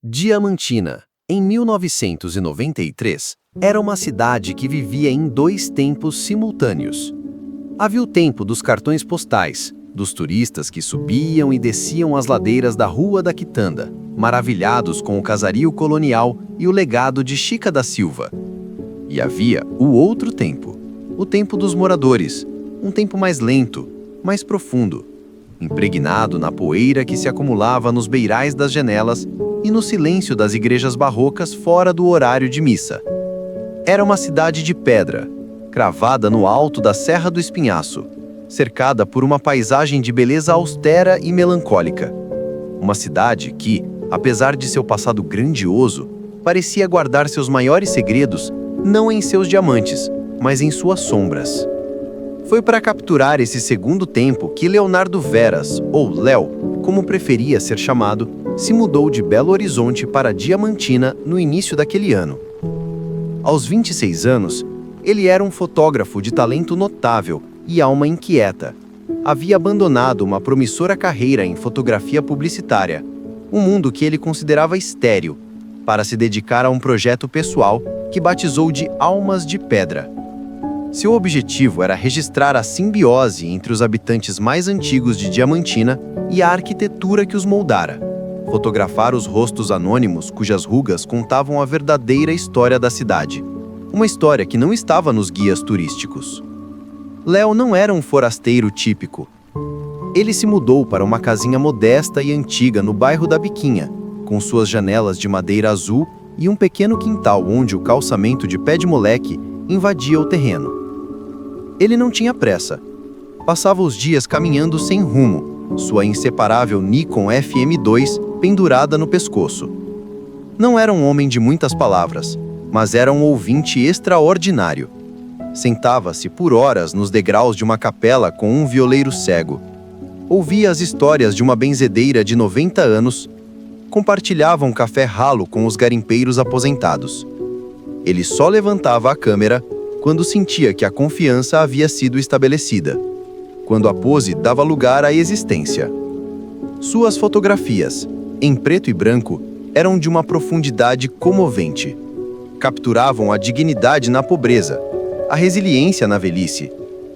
Diamantina, em 1993, era uma cidade que vivia em dois tempos simultâneos. Havia o tempo dos cartões postais, dos turistas que subiam e desciam as ladeiras da Rua da Quitanda, maravilhados com o casario colonial e o legado de Chica da Silva. E havia o outro tempo, o tempo dos moradores, um tempo mais lento, mais profundo, impregnado na poeira que se acumulava nos beirais das janelas e no silêncio das igrejas barrocas fora do horário de missa. Era uma cidade de pedra, cravada no alto da Serra do Espinhaço, cercada por uma paisagem de beleza austera e melancólica. Uma cidade que, apesar de seu passado grandioso, parecia guardar seus maiores segredos não em seus diamantes, mas em suas sombras. Foi para capturar esse segundo tempo que Leonardo Veras, ou Léo, como preferia ser chamado, se mudou de Belo Horizonte para Diamantina no início daquele ano. Aos 26 anos, ele era um fotógrafo de talento notável e alma inquieta. Havia abandonado uma promissora carreira em fotografia publicitária, um mundo que ele considerava estéril, para se dedicar a um projeto pessoal que batizou de Almas de Pedra. Seu objetivo era registrar a simbiose entre os habitantes mais antigos de Diamantina e a arquitetura que os moldara. Fotografar os rostos anônimos cujas rugas contavam a verdadeira história da cidade. Uma história que não estava nos guias turísticos. Léo não era um forasteiro típico. Ele se mudou para uma casinha modesta e antiga no bairro da Biquinha, com suas janelas de madeira azul e um pequeno quintal onde o calçamento de pé de moleque invadia o terreno. Ele não tinha pressa. Passava os dias caminhando sem rumo, sua inseparável Nikon FM2 pendurada no pescoço. Não era um homem de muitas palavras, mas era um ouvinte extraordinário. Sentava-se por horas nos degraus de uma capela com um violeiro cego. Ouvia as histórias de uma benzedeira de 90 anos. Compartilhava um café ralo com os garimpeiros aposentados. Ele só levantava a câmera quando sentia que a confiança havia sido estabelecida, quando a pose dava lugar à existência. Suas fotografias, em preto e branco, eram de uma profundidade comovente. Capturavam a dignidade na pobreza, a resiliência na velhice,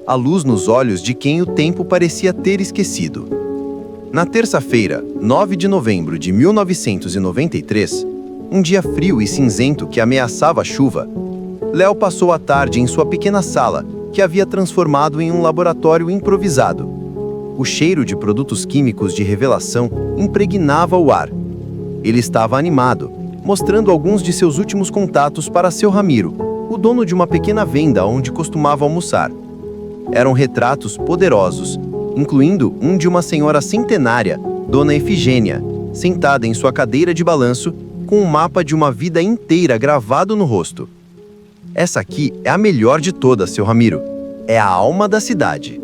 a luz nos olhos de quem o tempo parecia ter esquecido. Na terça-feira, 9 de novembro de 1993, um dia frio e cinzento que ameaçava a chuva, Léo passou a tarde em sua pequena sala, que havia transformado em um laboratório improvisado. O cheiro de produtos químicos de revelação impregnava o ar. Ele estava animado, mostrando alguns de seus últimos contatos para seu Ramiro, o dono de uma pequena venda onde costumava almoçar. Eram retratos poderosos, incluindo um de uma senhora centenária, Dona Efigênia, sentada em sua cadeira de balanço, com um mapa de uma vida inteira gravado no rosto. Essa aqui é a melhor de todas, seu Ramiro. É a alma da cidade.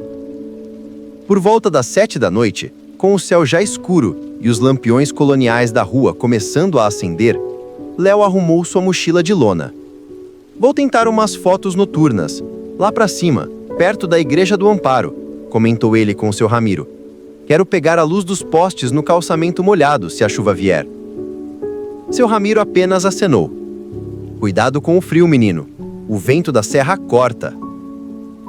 Por volta das 7 da noite, com o céu já escuro e os lampiões coloniais da rua começando a acender, Léo arrumou sua mochila de lona. Vou tentar umas fotos noturnas, lá pra cima, perto da Igreja do Amparo, comentou ele com seu Ramiro. Quero pegar a luz dos postes no calçamento molhado, se a chuva vier. Seu Ramiro apenas acenou. Cuidado com o frio, menino. O vento da serra corta.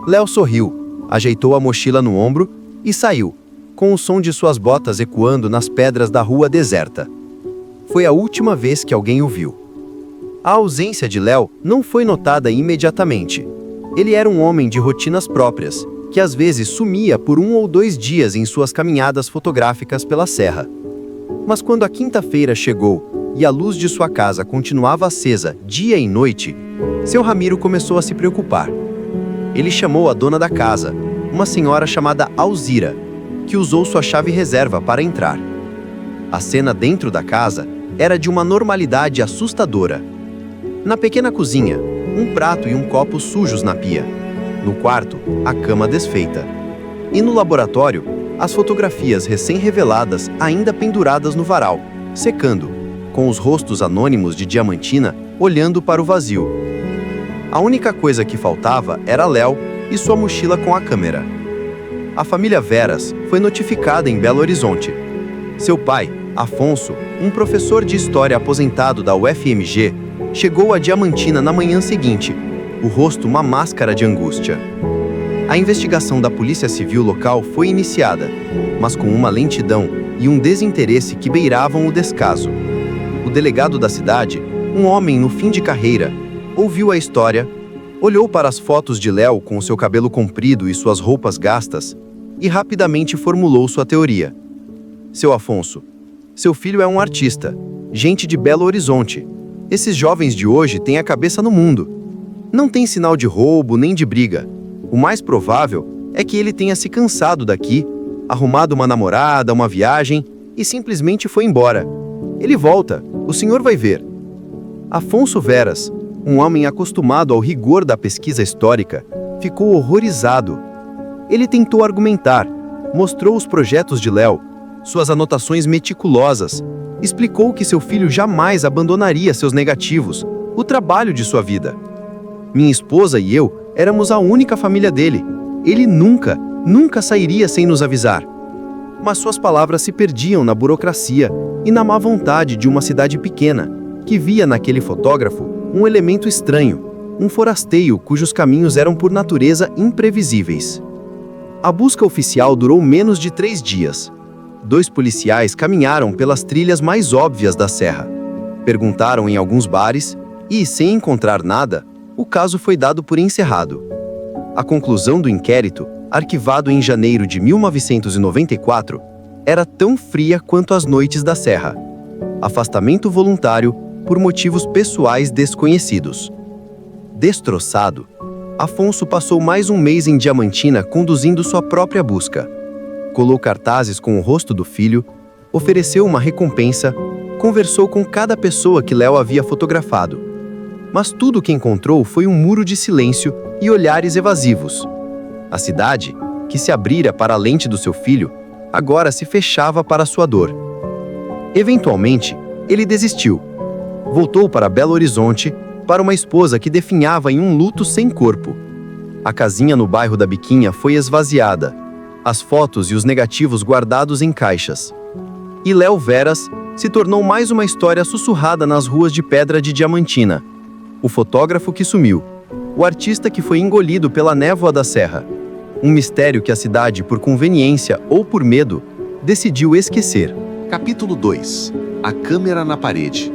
Léo sorriu, ajeitou a mochila no ombro e saiu, com o som de suas botas ecoando nas pedras da rua deserta. Foi a última vez que alguém o viu. A ausência de Léo não foi notada imediatamente. Ele era um homem de rotinas próprias, que às vezes sumia por 1 ou 2 dias em suas caminhadas fotográficas pela serra. Mas quando a quinta-feira chegou e a luz de sua casa continuava acesa dia e noite, seu Ramiro começou a se preocupar. Ele chamou a dona da casa, uma senhora chamada Alzira, que usou sua chave reserva para entrar. A cena dentro da casa era de uma normalidade assustadora. Na pequena cozinha, um prato e um copo sujos na pia. No quarto, a cama desfeita. E no laboratório, as fotografias recém-reveladas ainda penduradas no varal, secando, com os rostos anônimos de Diamantina olhando para o vazio. A única coisa que faltava era Léo e sua mochila com a câmera. A família Veras foi notificada em Belo Horizonte. Seu pai, Afonso, um professor de história aposentado da UFMG, chegou a Diamantina na manhã seguinte, o rosto uma máscara de angústia. A investigação da Polícia Civil local foi iniciada, mas com uma lentidão e um desinteresse que beiravam o descaso. O delegado da cidade, um homem no fim de carreira, ouviu a história, olhou para as fotos de Léo com seu cabelo comprido e suas roupas gastas e rapidamente formulou sua teoria. Seu Afonso, seu filho é um artista, gente de Belo Horizonte. Esses jovens de hoje têm a cabeça no mundo. Não tem sinal de roubo nem de briga. O mais provável é que ele tenha se cansado daqui, arrumado uma namorada, uma viagem e simplesmente foi embora. Ele volta, o senhor vai ver. Afonso Veras, um homem acostumado ao rigor da pesquisa histórica, ficou horrorizado. Ele tentou argumentar, mostrou os projetos de Léo, suas anotações meticulosas, explicou que seu filho jamais abandonaria seus negativos, o trabalho de sua vida. Minha esposa e eu éramos a única família dele. Ele nunca sairia sem nos avisar. Mas suas palavras se perdiam na burocracia e na má vontade de uma cidade pequena, que via naquele fotógrafo um elemento estranho, um forasteiro cujos caminhos eram por natureza imprevisíveis. A busca oficial durou menos de 3 dias. 2 policiais caminharam pelas trilhas mais óbvias da serra. Perguntaram em alguns bares e, sem encontrar nada, o caso foi dado por encerrado. A conclusão do inquérito, arquivado em janeiro de 1994, era tão fria quanto as noites da serra. Afastamento voluntário por motivos pessoais desconhecidos. Destroçado, Afonso passou mais um mês em Diamantina conduzindo sua própria busca. Colou cartazes com o rosto do filho, ofereceu uma recompensa, conversou com cada pessoa que Léo havia fotografado. Mas tudo o que encontrou foi um muro de silêncio e olhares evasivos. A cidade, que se abrira para a lente do seu filho, agora se fechava para sua dor. Eventualmente, ele desistiu. Voltou para Belo Horizonte, para uma esposa que definhava em um luto sem corpo. A casinha no bairro da Biquinha foi esvaziada, as fotos e os negativos guardados em caixas. E Léo Veras se tornou mais uma história sussurrada nas ruas de pedra de Diamantina. O fotógrafo que sumiu, o artista que foi engolido pela névoa da serra. Um mistério que a cidade, por conveniência ou por medo, decidiu esquecer. Capítulo 2. A câmera na parede.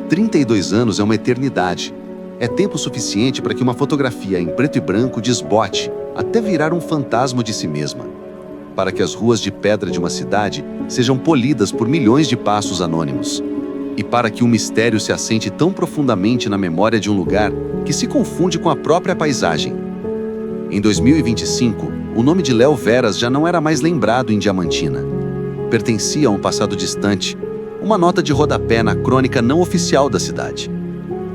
32 anos é uma eternidade. É tempo suficiente para que uma fotografia em preto e branco desbote até virar um fantasma de si mesma. Para que as ruas de pedra de uma cidade sejam polidas por milhões de passos anônimos. E para que um mistério se assente tão profundamente na memória de um lugar que se confunde com a própria paisagem. Em 2025, o nome de Léo Veras já não era mais lembrado em Diamantina. Pertencia a um passado distante, uma nota de rodapé na crônica não oficial da cidade.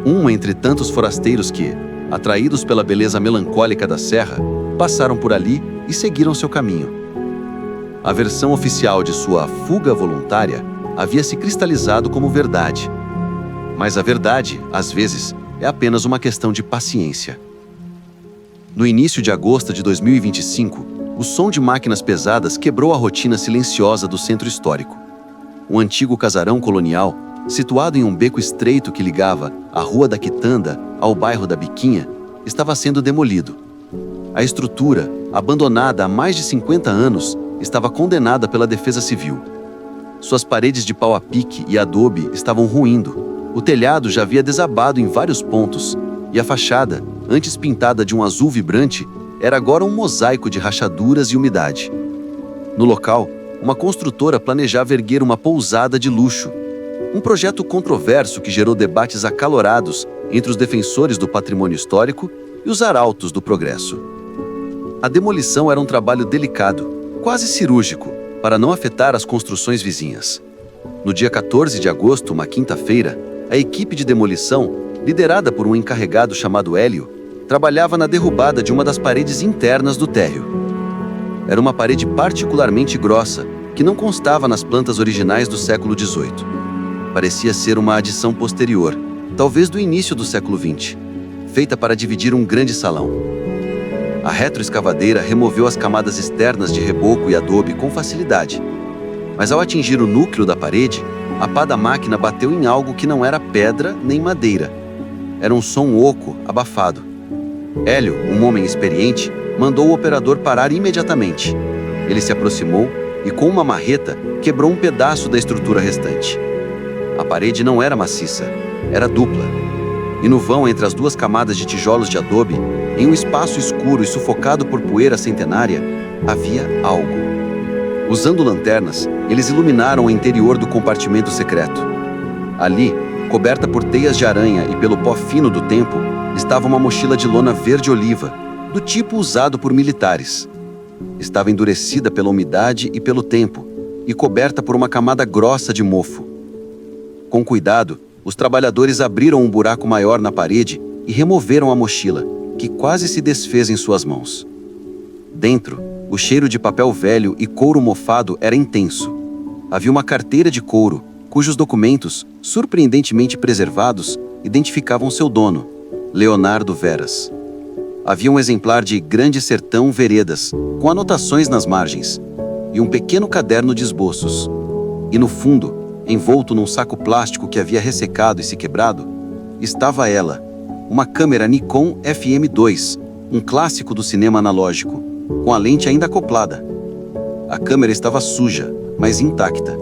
Um entre tantos forasteiros que, atraídos pela beleza melancólica da serra, passaram por ali e seguiram seu caminho. A versão oficial de sua fuga voluntária havia se cristalizado como verdade. Mas a verdade, às vezes, é apenas uma questão de paciência. No início de agosto de 2025, o som de máquinas pesadas quebrou a rotina silenciosa do centro histórico. Um antigo casarão colonial, situado em um beco estreito que ligava a Rua da Quitanda ao bairro da Biquinha, estava sendo demolido. A estrutura, abandonada há mais de 50 anos, estava condenada pela Defesa Civil. Suas paredes de pau a pique e adobe estavam ruindo. O telhado já havia desabado em vários pontos, e a fachada, antes pintada de um azul vibrante, era agora um mosaico de rachaduras e umidade. No local, uma construtora planejava erguer uma pousada de luxo. Um projeto controverso que gerou debates acalorados entre os defensores do patrimônio histórico e os arautos do progresso. A demolição era um trabalho delicado, quase cirúrgico, para não afetar as construções vizinhas. No dia 14 de agosto, uma quinta-feira, a equipe de demolição, liderada por um encarregado chamado Hélio, trabalhava na derrubada de uma das paredes internas do térreo. Era uma parede particularmente grossa, que não constava nas plantas originais do século XVIII. Parecia ser uma adição posterior, talvez do início do século XX, feita para dividir um grande salão. A retroescavadeira removeu as camadas externas de reboco e adobe com facilidade. Mas ao atingir o núcleo da parede, a pá da máquina bateu em algo que não era pedra nem madeira. Era um som oco, abafado. Hélio, um homem experiente, mandou o operador parar imediatamente. Ele se aproximou e, com uma marreta, quebrou um pedaço da estrutura restante. A parede não era maciça, era dupla. E no vão entre as duas camadas de tijolos de adobe, em um espaço escuro e sufocado por poeira centenária, havia algo. Usando lanternas, eles iluminaram o interior do compartimento secreto. Ali, coberta por teias de aranha e pelo pó fino do tempo, estava uma mochila de lona verde-oliva, do tipo usado por militares. Estava endurecida pela umidade e pelo tempo, e coberta por uma camada grossa de mofo. Com cuidado, os trabalhadores abriram um buraco maior na parede e removeram a mochila, que quase se desfez em suas mãos. Dentro, o cheiro de papel velho e couro mofado era intenso. Havia uma carteira de couro, cujos documentos, surpreendentemente preservados, identificavam seu dono, Leonardo Veras. Havia um exemplar de Grande Sertão Veredas, com anotações nas margens, e um pequeno caderno de esboços. E no fundo, envolto num saco plástico que havia ressecado e se quebrado, estava ela, uma câmera Nikon FM2, um clássico do cinema analógico, com a lente ainda acoplada. A câmera estava suja, mas intacta.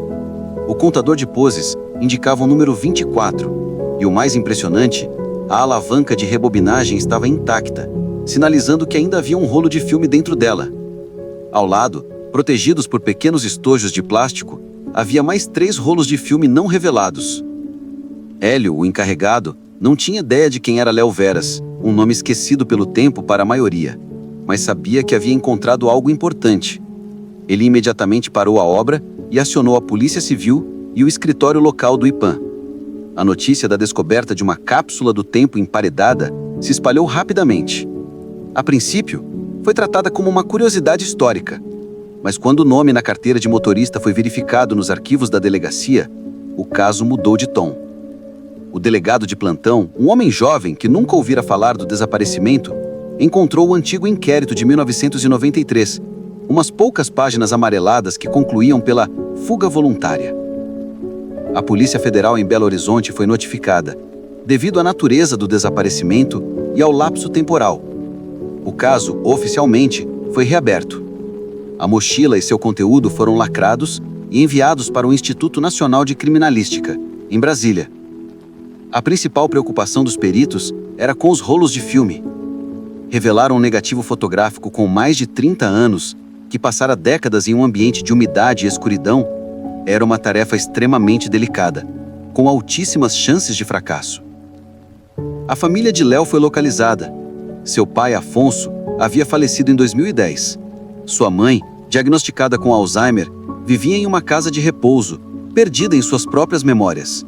O contador de poses indicava o número 24, e o mais impressionante, a alavanca de rebobinagem estava intacta, sinalizando que ainda havia um rolo de filme dentro dela. Ao lado, protegidos por pequenos estojos de plástico, havia mais 3 rolos de filme não revelados. Hélio, o encarregado, não tinha ideia de quem era Léo Veras, um nome esquecido pelo tempo para a maioria, mas sabia que havia encontrado algo importante. Ele imediatamente parou a obra e acionou a Polícia Civil e o escritório local do IPAM. A notícia da descoberta de uma cápsula do tempo emparedada se espalhou rapidamente. A princípio, foi tratada como uma curiosidade histórica, mas quando o nome na carteira de motorista foi verificado nos arquivos da delegacia, o caso mudou de tom. O delegado de plantão, um homem jovem que nunca ouvira falar do desaparecimento, encontrou o antigo inquérito de 1993, umas poucas páginas amareladas que concluíam pela fuga voluntária. A Polícia Federal em Belo Horizonte foi notificada, devido à natureza do desaparecimento e ao lapso temporal. O caso, oficialmente, foi reaberto. A mochila e seu conteúdo foram lacrados e enviados para o Instituto Nacional de Criminalística, em Brasília. A principal preocupação dos peritos era com os rolos de filme. Revelaram um negativo fotográfico com mais de 30 anos, que passara décadas em um ambiente de umidade e escuridão, era uma tarefa extremamente delicada, com altíssimas chances de fracasso. A família de Léo foi localizada. Seu pai, Afonso, havia falecido em 2010. Sua mãe, diagnosticada com Alzheimer, vivia em uma casa de repouso, perdida em suas próprias memórias.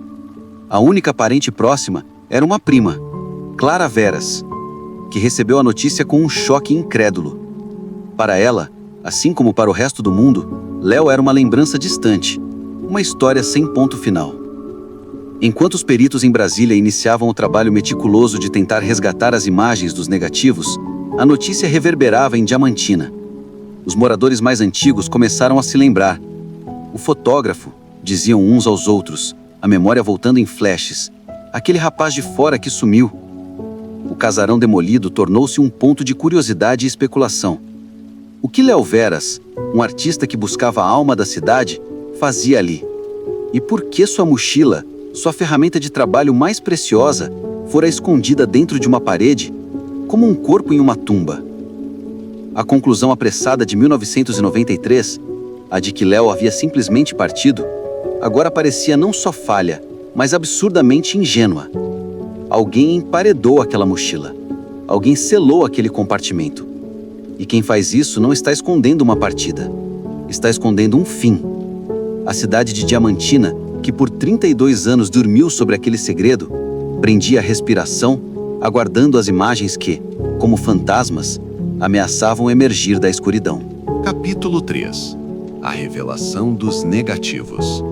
A única parente próxima era uma prima, Clara Veras, que recebeu a notícia com um choque incrédulo. Para ela, assim como para o resto do mundo, Léo era uma lembrança distante, uma história sem ponto final. Enquanto os peritos em Brasília iniciavam o trabalho meticuloso de tentar resgatar as imagens dos negativos, a notícia reverberava em Diamantina. Os moradores mais antigos começaram a se lembrar. O fotógrafo, diziam uns aos outros, a memória voltando em flashes, aquele rapaz de fora que sumiu. O casarão demolido tornou-se um ponto de curiosidade e especulação. O que Léo Veras, um artista que buscava a alma da cidade, fazia ali? E por que sua mochila, sua ferramenta de trabalho mais preciosa, fora escondida dentro de uma parede, como um corpo em uma tumba? A conclusão apressada de 1993, a de que Léo havia simplesmente partido, agora parecia não só falha, mas absurdamente ingênua. Alguém emparedou aquela mochila. Alguém selou aquele compartimento. E quem faz isso não está escondendo uma partida. Está escondendo um fim. A cidade de Diamantina, que por 32 anos dormiu sobre aquele segredo, prendia a respiração, aguardando as imagens que, como fantasmas, ameaçavam emergir da escuridão. Capítulo 3. A revelação dos negativos.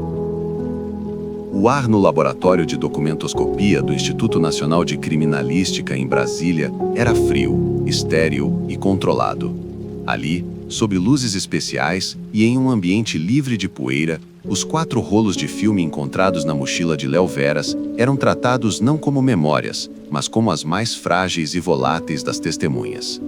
O ar no laboratório de documentoscopia do Instituto Nacional de Criminalística em Brasília era frio, estéril e controlado. Ali, sob luzes especiais e em um ambiente livre de poeira, os 4 rolos de filme encontrados na mochila de Léo Veras eram tratados não como memórias, mas como as mais frágeis e voláteis das testemunhas.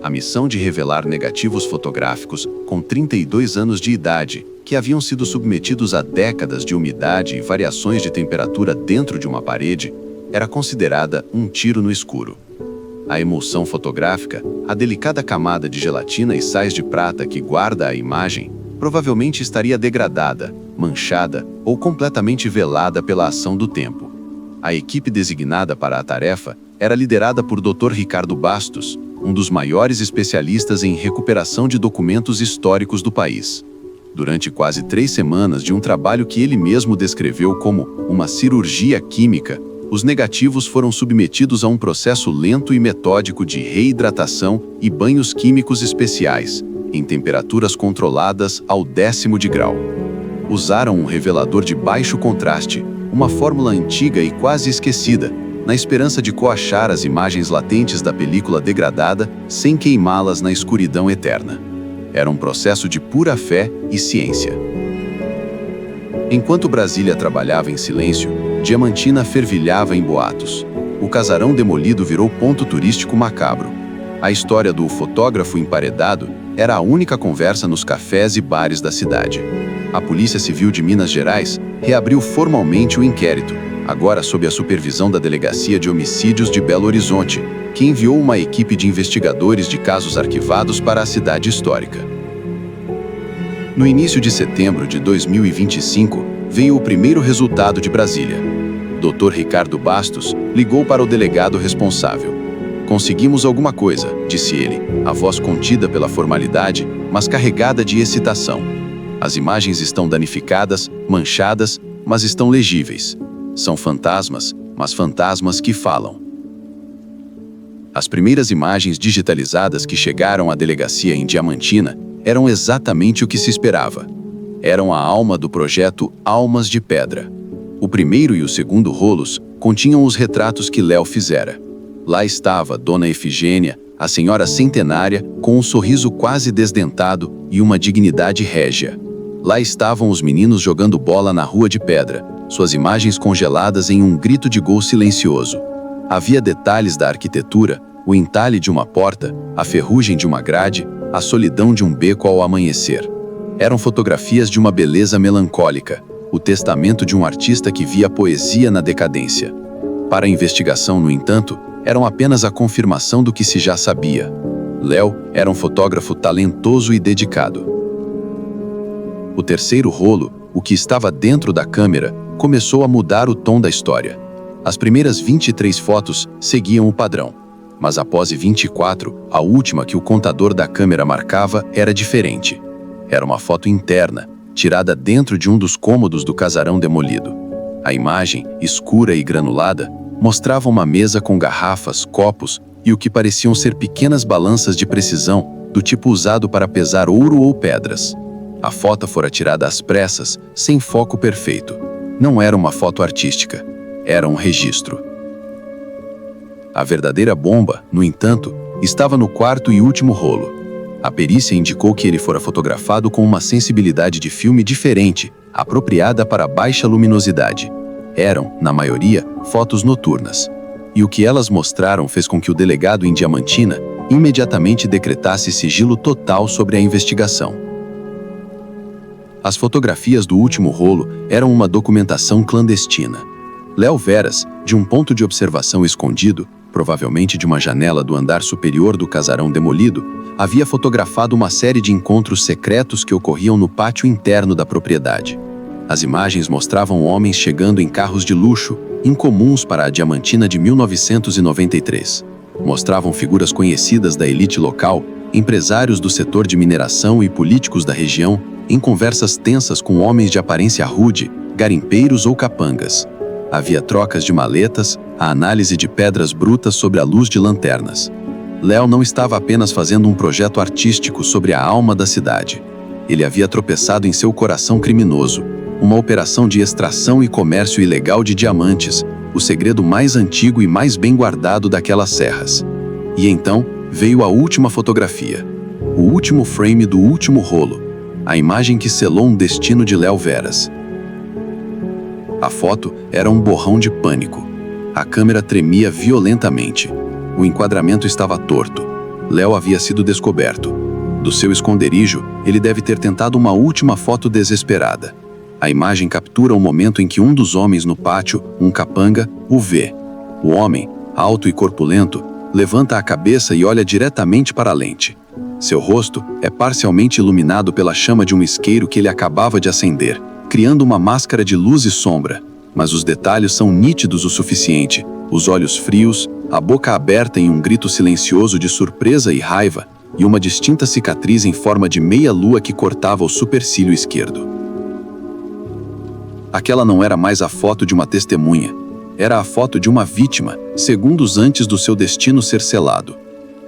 A missão de revelar negativos fotográficos com 32 anos de idade, que haviam sido submetidos a décadas de umidade e variações de temperatura dentro de uma parede, era considerada um tiro no escuro. A emulsão fotográfica, a delicada camada de gelatina e sais de prata que guarda a imagem, provavelmente estaria degradada, manchada ou completamente velada pela ação do tempo. A equipe designada para a tarefa era liderada por Dr. Ricardo Bastos, um dos maiores especialistas em recuperação de documentos históricos do país. Durante quase 3 semanas de um trabalho que ele mesmo descreveu como uma cirurgia química, os negativos foram submetidos a um processo lento e metódico de reidratação e banhos químicos especiais, em temperaturas controladas ao 10º de grau. Usaram um revelador de baixo contraste, uma fórmula antiga e quase esquecida, na esperança de coachar as imagens latentes da película degradada sem queimá-las na escuridão eterna. Era um processo de pura fé e ciência. Enquanto Brasília trabalhava em silêncio, Diamantina fervilhava em boatos. O casarão demolido virou ponto turístico macabro. A história do fotógrafo emparedado era a única conversa nos cafés e bares da cidade. A Polícia Civil de Minas Gerais reabriu formalmente o inquérito, agora sob a supervisão da Delegacia de Homicídios de Belo Horizonte, que enviou uma equipe de investigadores de casos arquivados para a cidade histórica. No início de setembro de 2025, veio o primeiro resultado de Brasília. Dr. Ricardo Bastos ligou para o delegado responsável. "Conseguimos alguma coisa", disse ele, a voz contida pela formalidade, mas carregada de excitação. "As imagens estão danificadas, manchadas, mas estão legíveis. São fantasmas, mas fantasmas que falam." As primeiras imagens digitalizadas que chegaram à delegacia em Diamantina eram exatamente o que se esperava. Eram a alma do projeto Almas de Pedra. O primeiro e o segundo rolos continham os retratos que Léo fizera. Lá estava Dona Efigênia, a senhora centenária, com um sorriso quase desdentado e uma dignidade régia. Lá estavam os meninos jogando bola na Rua de Pedra, suas imagens congeladas em um grito de gol silencioso. Havia detalhes da arquitetura, o entalhe de uma porta, a ferrugem de uma grade, a solidão de um beco ao amanhecer. Eram fotografias de uma beleza melancólica, o testamento de um artista que via poesia na decadência. Para a investigação, no entanto, eram apenas a confirmação do que se já sabia. Léo era um fotógrafo talentoso e dedicado. O terceiro rolo, o que estava dentro da câmera, começou a mudar o tom da história. As primeiras 23 fotos seguiam o padrão, mas após 24, a última que o contador da câmera marcava era diferente. Era uma foto interna, tirada dentro de um dos cômodos do casarão demolido. A imagem, escura e granulada, mostrava uma mesa com garrafas, copos e o que pareciam ser pequenas balanças de precisão, do tipo usado para pesar ouro ou pedras. A foto fora tirada às pressas, sem foco perfeito. Não era uma foto artística, era um registro. A verdadeira bomba, no entanto, estava no quarto e último rolo. A perícia indicou que ele fora fotografado com uma sensibilidade de filme diferente, apropriada para baixa luminosidade. Eram, na maioria, fotos noturnas. E o que elas mostraram fez com que o delegado em Diamantina imediatamente decretasse sigilo total sobre a investigação. As fotografias do último rolo eram uma documentação clandestina. Léo Veras, de um ponto de observação escondido, provavelmente de uma janela do andar superior do casarão demolido, havia fotografado uma série de encontros secretos que ocorriam no pátio interno da propriedade. As imagens mostravam homens chegando em carros de luxo, incomuns para a Diamantina de 1993. Mostravam figuras conhecidas da elite local, empresários do setor de mineração e políticos da região, em conversas tensas com homens de aparência rude, garimpeiros ou capangas. Havia trocas de maletas, a análise de pedras brutas sobre a luz de lanternas. Léo não estava apenas fazendo um projeto artístico sobre a alma da cidade. Ele havia tropeçado em seu coração criminoso, uma operação de extração e comércio ilegal de diamantes, o segredo mais antigo e mais bem guardado daquelas serras. E então veio a última fotografia. o último frame do último rolo, a imagem que selou um destino de Léo Veras. A foto era um borrão de pânico. A câmera tremia violentamente. O enquadramento estava torto. Léo havia sido descoberto. Do seu esconderijo, ele deve ter tentado uma última foto desesperada. A imagem captura o momento em que um dos homens no pátio, um capanga, o vê. O homem, alto e corpulento, levanta a cabeça e olha diretamente para a lente. Seu rosto é parcialmente iluminado pela chama de um isqueiro que ele acabava de acender, criando uma máscara de luz e sombra. Mas os detalhes são nítidos o suficiente. Os olhos frios, a boca aberta em um grito silencioso de surpresa e raiva, e uma distinta cicatriz em forma de meia-lua que cortava o supercílio esquerdo. Aquela não era mais a foto de uma testemunha. Era a foto de uma vítima, segundos antes do seu destino ser selado.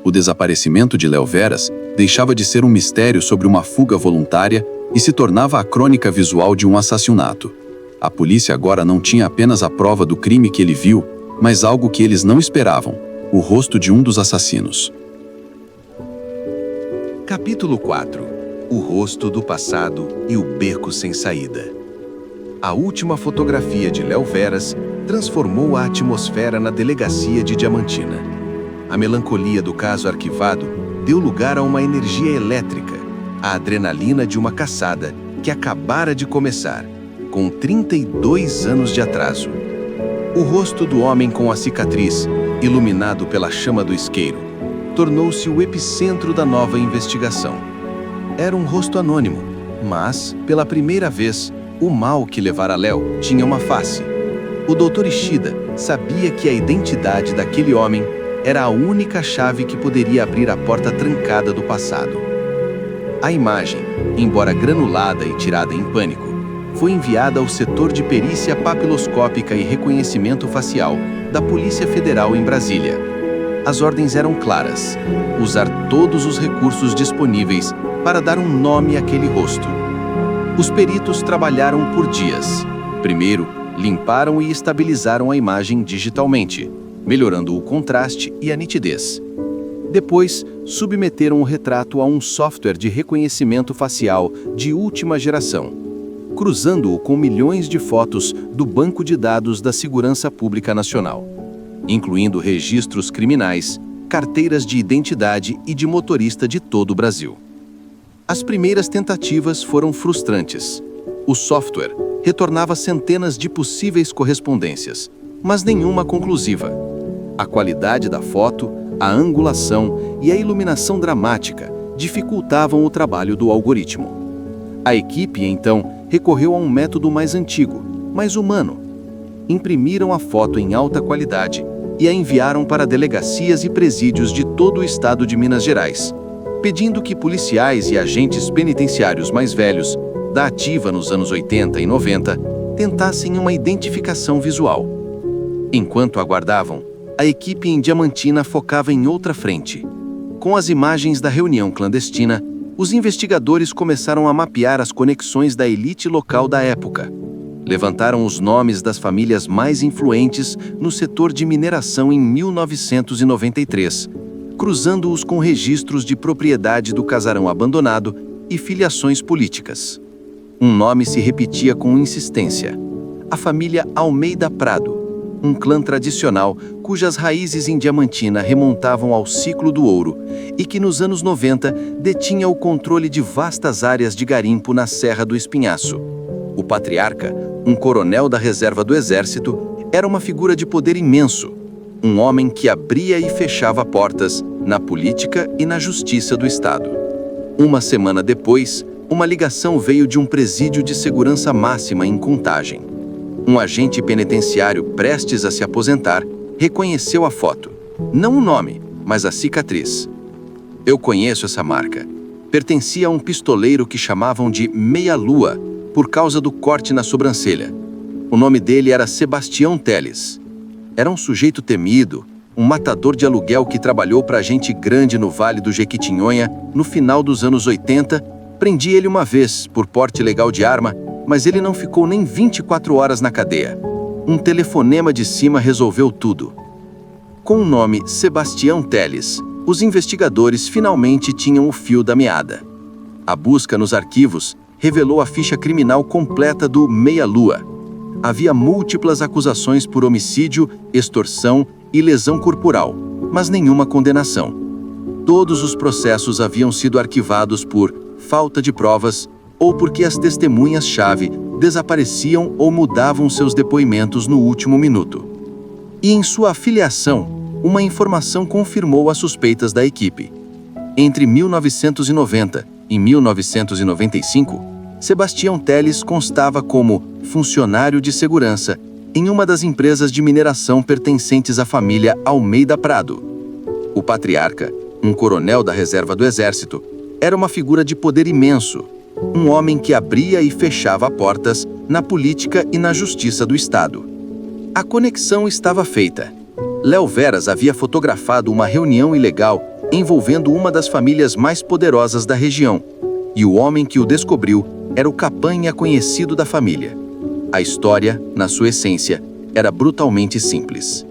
O desaparecimento de Léo Veras deixava de ser um mistério sobre uma fuga voluntária e se tornava a crônica visual de um assassinato. A polícia agora não tinha apenas a prova do crime que ele viu, mas algo que eles não esperavam: o rosto de um dos assassinos. Capítulo 4. O rosto do passado e o beco sem saída. A última fotografia de Léo Veras transformou a atmosfera na delegacia de Diamantina. A melancolia do caso arquivado deu lugar a uma energia elétrica, a adrenalina de uma caçada que acabara de começar, com 32 anos de atraso. O rosto do homem com a cicatriz, iluminado pela chama do isqueiro, tornou-se o epicentro da nova investigação. Era um rosto anônimo, mas, pela primeira vez, o mal que levara Léo tinha uma face. O Dr. Ishida sabia que a identidade daquele homem era a única chave que poderia abrir a porta trancada do passado. A imagem, embora granulada e tirada em pânico, foi enviada ao setor de perícia papiloscópica e reconhecimento facial da Polícia Federal em Brasília. As ordens eram claras: usar todos os recursos disponíveis para dar um nome àquele rosto. Os peritos trabalharam por dias. Primeiro, limparam e estabilizaram a imagem digitalmente, melhorando o contraste e a nitidez. Depois, submeteram o retrato a um software de reconhecimento facial de última geração, cruzando-o com milhões de fotos do Banco de Dados da Segurança Pública Nacional, incluindo registros criminais, carteiras de identidade e de motorista de todo o Brasil. As primeiras tentativas foram frustrantes. O software retornava centenas de possíveis correspondências, mas nenhuma conclusiva. A qualidade da foto, a angulação e a iluminação dramática dificultavam o trabalho do algoritmo. A equipe, então, recorreu a um método mais antigo, mais humano. Imprimiram a foto em alta qualidade e a enviaram para delegacias e presídios de todo o estado de Minas Gerais, pedindo que policiais e agentes penitenciários mais velhos, da ativa nos anos 80 e 90, tentassem uma identificação visual. Enquanto aguardavam, a equipe em Diamantina focava em outra frente. Com as imagens da reunião clandestina, os investigadores começaram a mapear as conexões da elite local da época. Levantaram os nomes das famílias mais influentes no setor de mineração em 1993, cruzando-os com registros de propriedade do casarão abandonado e filiações políticas. Um nome se repetia com insistência: a família Almeida Prado, um clã tradicional cujas raízes em Diamantina remontavam ao ciclo do ouro e que nos anos 90 detinha o controle de vastas áreas de garimpo na Serra do Espinhaço. O patriarca, um coronel da reserva do exército, era uma figura de poder imenso, um homem que abria e fechava portas na política e na justiça do Estado. Uma semana depois, uma ligação veio de um presídio de segurança máxima em Contagem. Um agente penitenciário prestes a se aposentar reconheceu a foto. Não o nome, mas a cicatriz. Eu conheço essa marca. Pertencia a um pistoleiro que chamavam de Meia-Lua por causa do corte na sobrancelha. O nome dele era Sebastião Teles. Era um sujeito temido, um matador de aluguel que trabalhou para gente grande no Vale do Jequitinhonha no final dos anos 80. Prendi ele uma vez por porte ilegal de arma, mas ele não ficou nem 24 horas na cadeia. Um telefonema de cima resolveu tudo. Com o nome Sebastião Teles, Os investigadores finalmente tinham o fio da meada. A busca nos arquivos revelou a ficha criminal completa do Meia-Lua. Havia múltiplas acusações por homicídio, extorsão e lesão corporal, mas nenhuma condenação. Todos os processos haviam sido arquivados por falta de provas ou porque as testemunhas-chave desapareciam ou mudavam seus depoimentos no último minuto. E em sua afiliação, uma informação confirmou as suspeitas da equipe. Entre 1990 e 1995, Sebastião Telles constava como funcionário de segurança em uma das empresas de mineração pertencentes à família Almeida Prado. O patriarca, um coronel da reserva do Exército, era uma figura de poder imenso, um homem que abria e fechava portas na política e na justiça do Estado. A conexão estava feita. Léo Veras havia fotografado uma reunião ilegal envolvendo uma das famílias mais poderosas da região, e o homem que o descobriu era o capanha conhecido da família. A história, na sua essência, era brutalmente simples.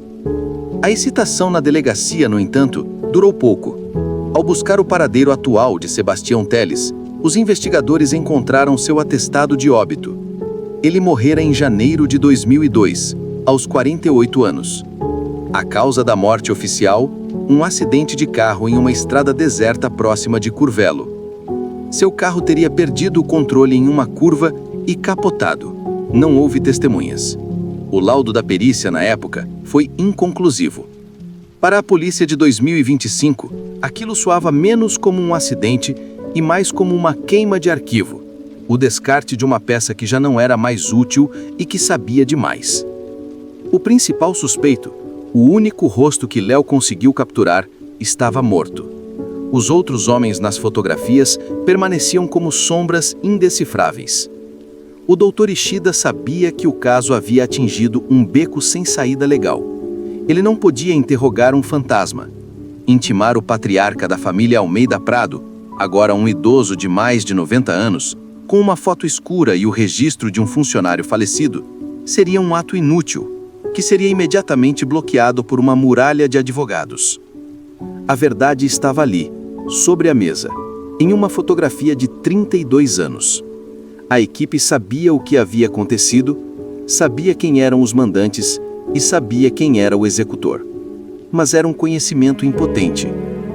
A excitação na delegacia, no entanto, durou pouco. Ao buscar o paradeiro atual de Sebastião Telles, os investigadores encontraram seu atestado de óbito. Ele morrera em janeiro de 2002, aos 48 anos. A causa da morte oficial, um acidente de carro em uma estrada deserta próxima de Curvelo. Seu carro teria perdido o controle em uma curva e capotado. Não houve testemunhas. O laudo da perícia, na época, foi inconclusivo. Para a polícia de 2025, aquilo soava menos como um acidente e mais como uma queima de arquivo, o descarte de uma peça que já não era mais útil e que sabia demais. O principal suspeito, o único rosto que Léo conseguiu capturar, estava morto. Os outros homens nas fotografias permaneciam como sombras indecifráveis. O Dr. Ishida sabia que o caso havia atingido um beco sem saída legal. Ele não podia interrogar um fantasma. Intimar o patriarca da família Almeida Prado, agora um idoso de mais de 90 anos, com uma foto escura e o registro de um funcionário falecido, seria um ato inútil, que seria imediatamente bloqueado por uma muralha de advogados. A verdade estava ali, sobre a mesa, em uma fotografia de 32 anos. A equipe sabia o que havia acontecido, sabia quem eram os mandantes e sabia quem era o executor. Mas era um conhecimento impotente.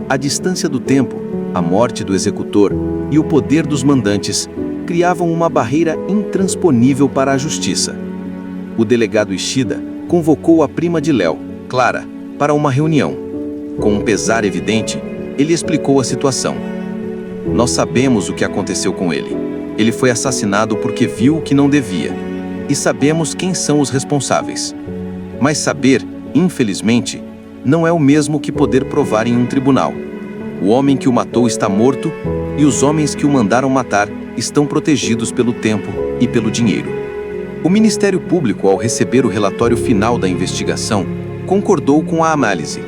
A distância do tempo, a morte do executor e o poder dos mandantes criavam uma barreira intransponível para a justiça. O delegado Ishida convocou a prima de Léo, Clara, para uma reunião. Com um pesar evidente, ele explicou a situação. Nós sabemos o que aconteceu com ele. Ele foi assassinado porque viu o que não devia. E sabemos quem são os responsáveis. Mas saber, infelizmente, não é o mesmo que poder provar em um tribunal. O homem que o matou está morto e os homens que o mandaram matar estão protegidos pelo tempo e pelo dinheiro. O Ministério Público, ao receber o relatório final da investigação, concordou com a análise.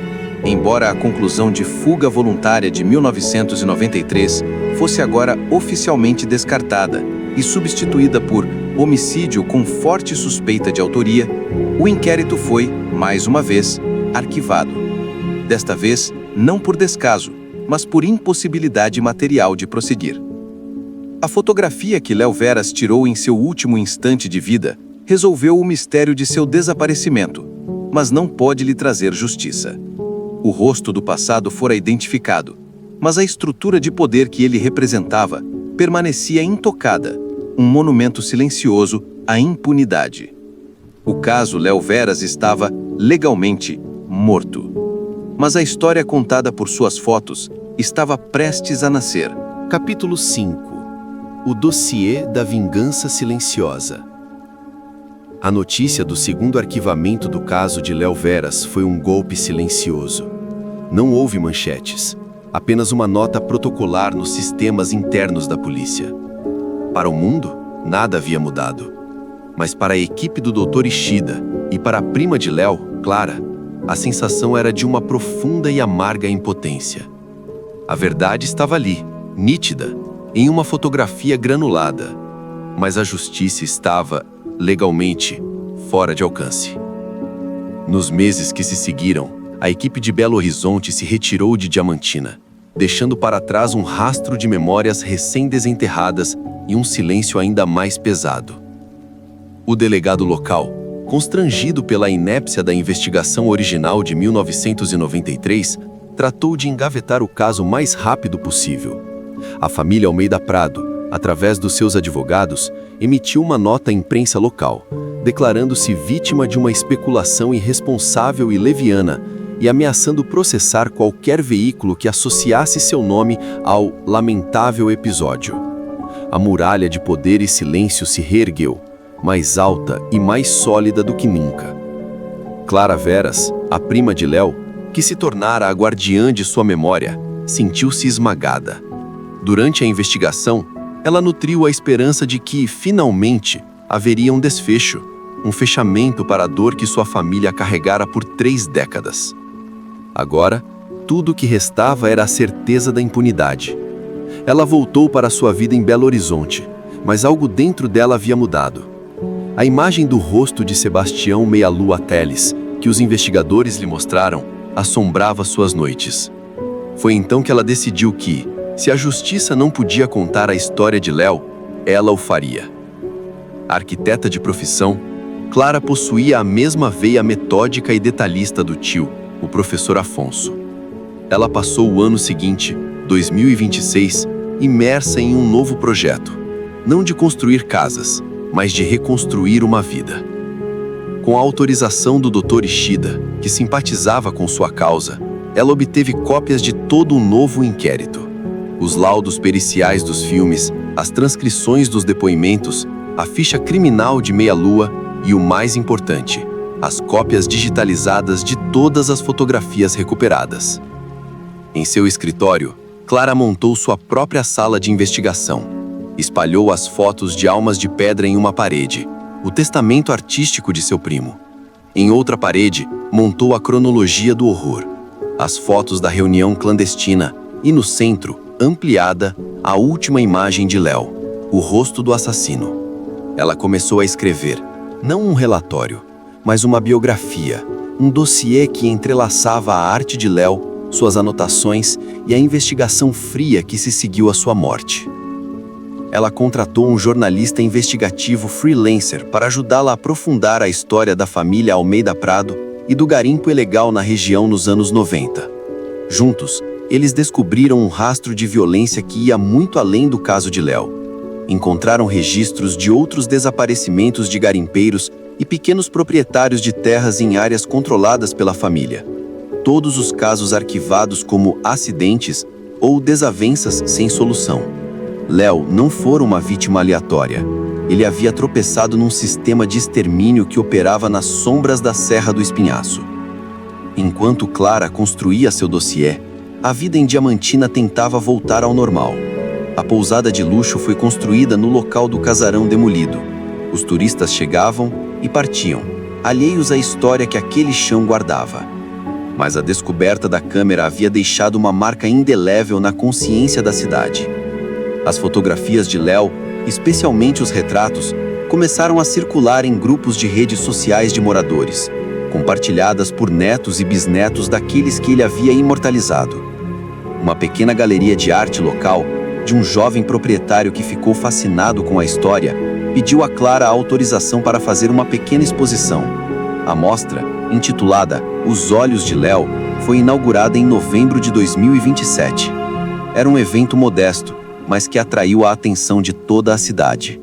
Embora a conclusão de fuga voluntária de 1993 fosse agora oficialmente descartada e substituída por homicídio com forte suspeita de autoria, o inquérito foi, mais uma vez, arquivado. Desta vez, não por descaso, mas por impossibilidade material de prosseguir. A fotografia que Léo Veras tirou em seu último instante de vida resolveu o mistério de seu desaparecimento, mas não pode lhe trazer justiça. O rosto do passado fora identificado, mas a estrutura de poder que ele representava permanecia intocada, um monumento silencioso à impunidade. O caso Léo Veras estava, legalmente, morto. Mas a história contada por suas fotos estava prestes a nascer. Capítulo 5. O dossiê da vingança silenciosa. A notícia do segundo arquivamento do caso de Léo Veras foi um golpe silencioso. Não houve manchetes, apenas uma nota protocolar nos sistemas internos da polícia. Para o mundo, nada havia mudado. Mas para a equipe do Dr. Ishida e para a prima de Léo, Clara, a sensação era de uma profunda e amarga impotência. A verdade estava ali, nítida, em uma fotografia granulada, mas a justiça estava, legalmente, fora de alcance. Nos meses que se seguiram, a equipe de Belo Horizonte se retirou de Diamantina, deixando para trás um rastro de memórias recém-desenterradas e um silêncio ainda mais pesado. O delegado local, constrangido pela inépcia da investigação original de 1993, tratou de engavetar o caso o mais rápido possível. A família Almeida Prado, através dos seus advogados, emitiu uma nota à imprensa local, declarando-se vítima de uma especulação irresponsável e leviana e ameaçando processar qualquer veículo que associasse seu nome ao lamentável episódio. A muralha de poder e silêncio se reergueu, mais alta e mais sólida do que nunca. Clara Veras, a prima de Léo, que se tornara a guardiã de sua memória, sentiu-se esmagada. Durante a investigação, ela nutriu a esperança de que, finalmente, haveria um desfecho, um fechamento para a dor que sua família carregara por 3 décadas. Agora, tudo o que restava era a certeza da impunidade. Ela voltou para sua vida em Belo Horizonte, mas algo dentro dela havia mudado. A imagem do rosto de Sebastião Meia Lua Teles, que os investigadores lhe mostraram, assombrava suas noites. Foi então que ela decidiu que, se a justiça não podia contar a história de Léo, ela o faria. Arquiteta de profissão, Clara possuía a mesma veia metódica e detalhista do tio, o professor Afonso. Ela passou o ano seguinte, 2026, imersa em um novo projeto, não de construir casas, mas de reconstruir uma vida. Com a autorização do Dr. Ishida, que simpatizava com sua causa, ela obteve cópias de todo um novo inquérito. Os laudos periciais dos filmes, as transcrições dos depoimentos, a ficha criminal de Meia Lua e, o mais importante, as cópias digitalizadas de todas as fotografias recuperadas. Em seu escritório, Clara montou sua própria sala de investigação. Espalhou as fotos de almas de pedra em uma parede, o testamento artístico de seu primo. Em outra parede, montou a cronologia do horror, as fotos da reunião clandestina e, no centro, ampliada, a última imagem de Léo, o rosto do assassino. Ela começou a escrever, não um relatório, mas uma biografia, um dossiê que entrelaçava a arte de Léo, suas anotações e a investigação fria que se seguiu à sua morte. Ela contratou um jornalista investigativo freelancer para ajudá-la a aprofundar a história da família Almeida Prado e do garimpo ilegal na região nos anos 90. Juntos, eles descobriram um rastro de violência que ia muito além do caso de Léo. Encontraram registros de outros desaparecimentos de garimpeiros e pequenos proprietários de terras em áreas controladas pela família. Todos os casos arquivados como acidentes ou desavenças sem solução. Léo não fora uma vítima aleatória. Ele havia tropeçado num sistema de extermínio que operava nas sombras da Serra do Espinhaço. Enquanto Clara construía seu dossiê, a vida em Diamantina tentava voltar ao normal. A pousada de luxo foi construída no local do casarão demolido. Os turistas chegavam e partiam, alheios à história que aquele chão guardava. Mas a descoberta da câmera havia deixado uma marca indelével na consciência da cidade. As fotografias de Léo, especialmente os retratos, começaram a circular em grupos de redes sociais de moradores, compartilhadas por netos e bisnetos daqueles que ele havia imortalizado. Uma pequena galeria de arte local, de um jovem proprietário que ficou fascinado com a história, pediu a Clara a autorização para fazer uma pequena exposição. A mostra, intitulada Os Olhos de Léo, foi inaugurada em novembro de 2027. Era um evento modesto, mas que atraiu a atenção de toda a cidade.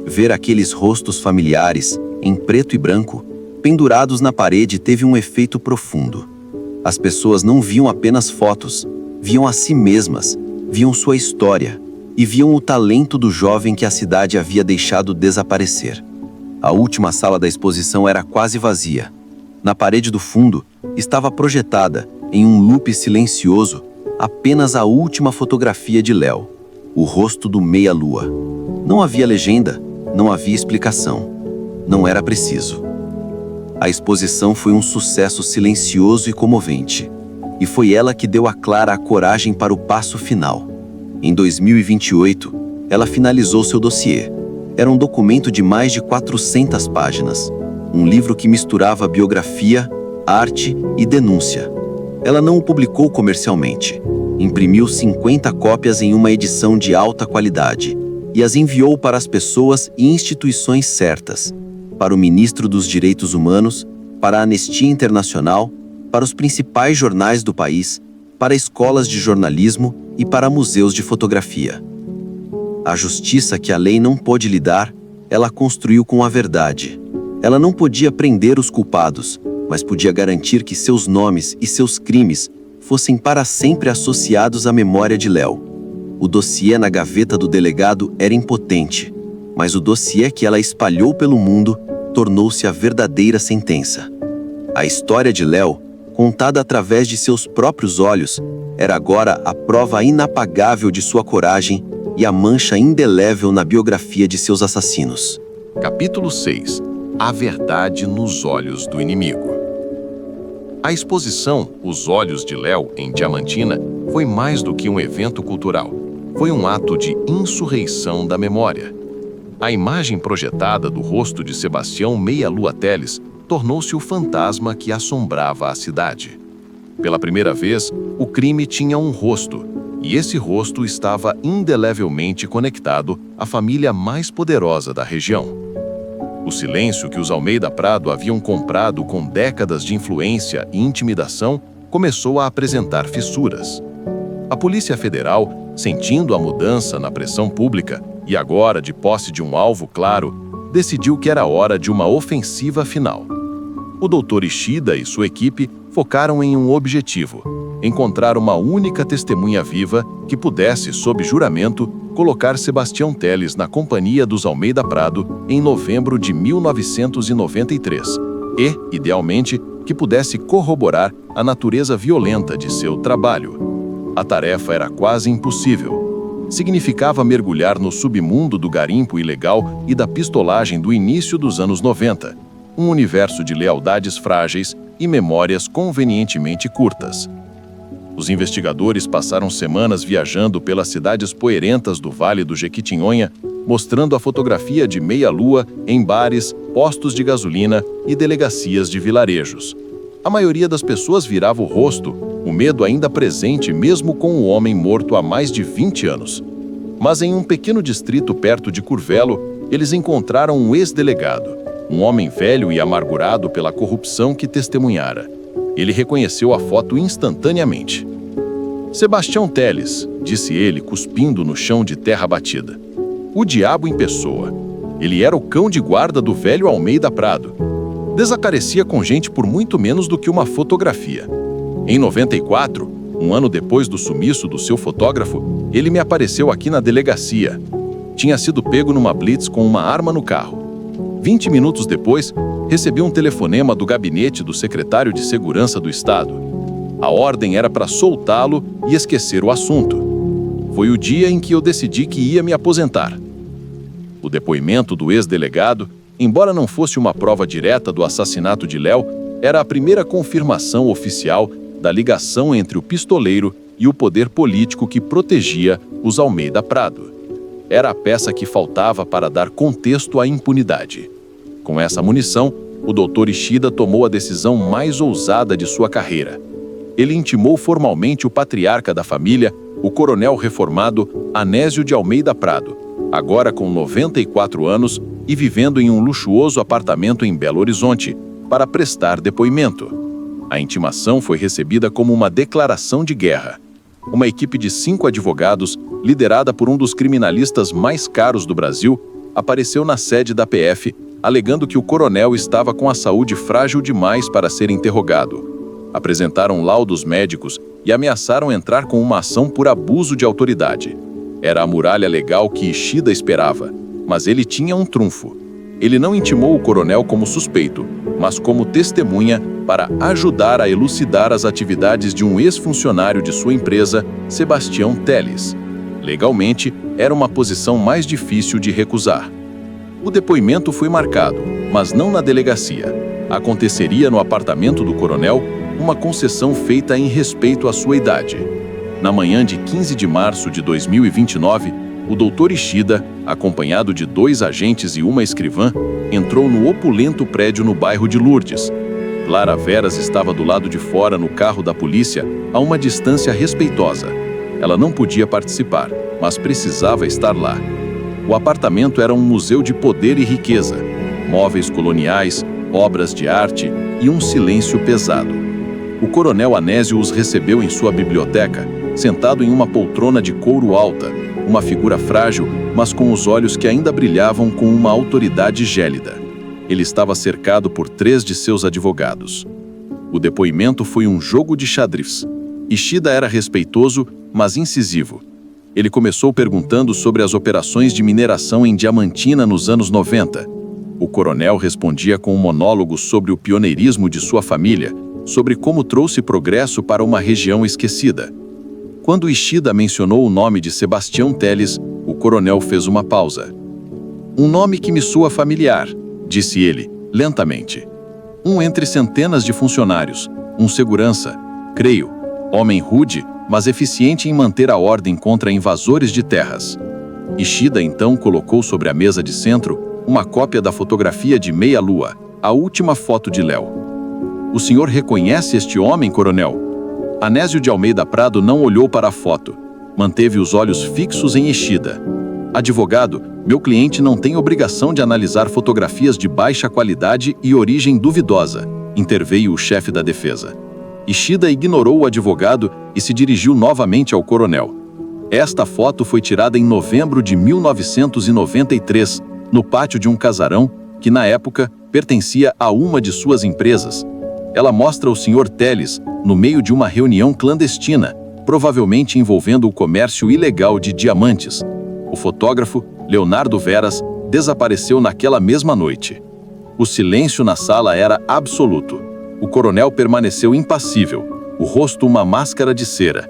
Ver aqueles rostos familiares, em preto e branco, pendurados na parede teve um efeito profundo. As pessoas não viam apenas fotos, viam a si mesmas, viam sua história e viam o talento do jovem que a cidade havia deixado desaparecer. A última sala da exposição era quase vazia. Na parede do fundo estava projetada, em um loop silencioso, apenas a última fotografia de Léo, o rosto do Meia Lua. Não havia legenda, não havia explicação. Não era preciso. A exposição foi um sucesso silencioso e comovente. E foi ela que deu a Clara a coragem para o passo final. Em 2028, ela finalizou seu dossiê. Era um documento de mais de 400 páginas. Um livro que misturava biografia, arte e denúncia. Ela não o publicou comercialmente. Imprimiu 50 cópias em uma edição de alta qualidade e as enviou para as pessoas e instituições certas, para o ministro dos Direitos Humanos, para a Anistia Internacional, para os principais jornais do país, para escolas de jornalismo e para museus de fotografia. A justiça que a lei não pôde lhe dar, ela construiu com a verdade. Ela não podia prender os culpados, mas podia garantir que seus nomes e seus crimes fossem para sempre associados à memória de Léo. O dossiê na gaveta do delegado era impotente, mas o dossiê que ela espalhou pelo mundo tornou-se a verdadeira sentença. A história de Léo, contada através de seus próprios olhos, era agora a prova inapagável de sua coragem e a mancha indelével na biografia de seus assassinos. Capítulo 6. A verdade nos olhos do inimigo. A exposição Os Olhos de Léo, em Diamantina, foi mais do que um evento cultural. Foi um ato de insurreição da memória. A imagem projetada do rosto de Sebastião Meia Lua Telles tornou-se o fantasma que assombrava a cidade. Pela primeira vez, o crime tinha um rosto, e esse rosto estava indelevelmente conectado à família mais poderosa da região. O silêncio que os Almeida Prado haviam comprado com décadas de influência e intimidação começou a apresentar fissuras. A Polícia Federal, sentindo a mudança na pressão pública e agora de posse de um alvo claro, decidiu que era hora de uma ofensiva final. O Dr. Ishida e sua equipe focaram em um objetivo: encontrar uma única testemunha viva que pudesse, sob juramento, colocar Sebastião Telles na companhia dos Almeida Prado em novembro de 1993 e, idealmente, que pudesse corroborar a natureza violenta de seu trabalho. A tarefa era quase impossível. Significava mergulhar no submundo do garimpo ilegal e da pistolagem do início dos anos 90, um universo de lealdades frágeis e memórias convenientemente curtas. Os investigadores passaram semanas viajando pelas cidades poeirentas do Vale do Jequitinhonha, mostrando a fotografia de Meia Lua em bares, postos de gasolina e delegacias de vilarejos. A maioria das pessoas virava o rosto, o medo ainda presente mesmo com o homem morto há mais de 20 anos. Mas em um pequeno distrito perto de Curvelo, eles encontraram um ex-delegado, um homem velho e amargurado pela corrupção que testemunhara. Ele reconheceu a foto instantaneamente. Sebastião Telles, disse ele, cuspindo no chão de terra batida. O diabo em pessoa. Ele era o cão de guarda do velho Almeida Prado. Desaparecia com gente por muito menos do que uma fotografia. Em 94, um ano depois do sumiço do seu fotógrafo, ele me apareceu aqui na delegacia. Tinha sido pego numa blitz com uma arma no carro. 20 minutos depois, recebi um telefonema do gabinete do secretário de Segurança do Estado. A ordem era para soltá-lo e esquecer o assunto. Foi o dia em que eu decidi que ia me aposentar. O depoimento do ex-delegado, embora não fosse uma prova direta do assassinato de Léo, era a primeira confirmação oficial da ligação entre o pistoleiro e o poder político que protegia os Almeida Prado. Era a peça que faltava para dar contexto à impunidade. Com essa munição, o Dr. Ishida tomou a decisão mais ousada de sua carreira. Ele intimou formalmente o patriarca da família, o coronel reformado Anésio de Almeida Prado, agora com 94 anos e vivendo em um luxuoso apartamento em Belo Horizonte, para prestar depoimento. A intimação foi recebida como uma declaração de guerra. Uma equipe de 5 advogados, liderada por um dos criminalistas mais caros do Brasil, apareceu na sede da PF, alegando que o coronel estava com a saúde frágil demais para ser interrogado. Apresentaram laudos médicos e ameaçaram entrar com uma ação por abuso de autoridade. Era a muralha legal que Ishida esperava, mas ele tinha um trunfo. Ele não intimou o coronel como suspeito, mas como testemunha para ajudar a elucidar as atividades de um ex-funcionário de sua empresa, Sebastião Telles. Legalmente, era uma posição mais difícil de recusar. O depoimento foi marcado, mas não na delegacia. Aconteceria no apartamento do coronel, uma concessão feita em respeito à sua idade. Na manhã de 15 de março de 2029, o Dr. Ishida, acompanhado de 2 agentes e uma escrivã, entrou no opulento prédio no bairro de Lourdes. Clara Veras estava do lado de fora no carro da polícia, a uma distância respeitosa. Ela não podia participar, mas precisava estar lá. O apartamento era um museu de poder e riqueza, móveis coloniais, obras de arte e um silêncio pesado. O coronel Anésio os recebeu em sua biblioteca, sentado em uma poltrona de couro alta, uma figura frágil, mas com os olhos que ainda brilhavam com uma autoridade gélida. Ele estava cercado por 3 de seus advogados. O depoimento foi um jogo de xadrez. Ishida era respeitoso, mas incisivo. Ele começou perguntando sobre as operações de mineração em Diamantina nos anos 90. O coronel respondia com um monólogo sobre o pioneirismo de sua família, sobre como trouxe progresso para uma região esquecida. Quando Ishida mencionou o nome de Sebastião Teles, o coronel fez uma pausa. "Um nome que me soa familiar", disse ele, lentamente. "Um entre centenas de funcionários, um segurança, creio, homem rude, mas eficiente em manter a ordem contra invasores de terras." Ishida então colocou sobre a mesa de centro uma cópia da fotografia de Meia-Lua, a última foto de Léo. "O senhor reconhece este homem, coronel?" Anésio de Almeida Prado não olhou para a foto. Manteve os olhos fixos em Ishida. "Advogado, meu cliente não tem obrigação de analisar fotografias de baixa qualidade e origem duvidosa", interveio o chefe da defesa. Ishida ignorou o advogado e se dirigiu novamente ao coronel. "Esta foto foi tirada em novembro de 1993, no pátio de um casarão que, na época, pertencia a uma de suas empresas. Ela mostra o Sr. Teles no meio de uma reunião clandestina, provavelmente envolvendo o comércio ilegal de diamantes. O fotógrafo, Leonardo Veras, desapareceu naquela mesma noite." O silêncio na sala era absoluto. O coronel permaneceu impassível, o rosto uma máscara de cera.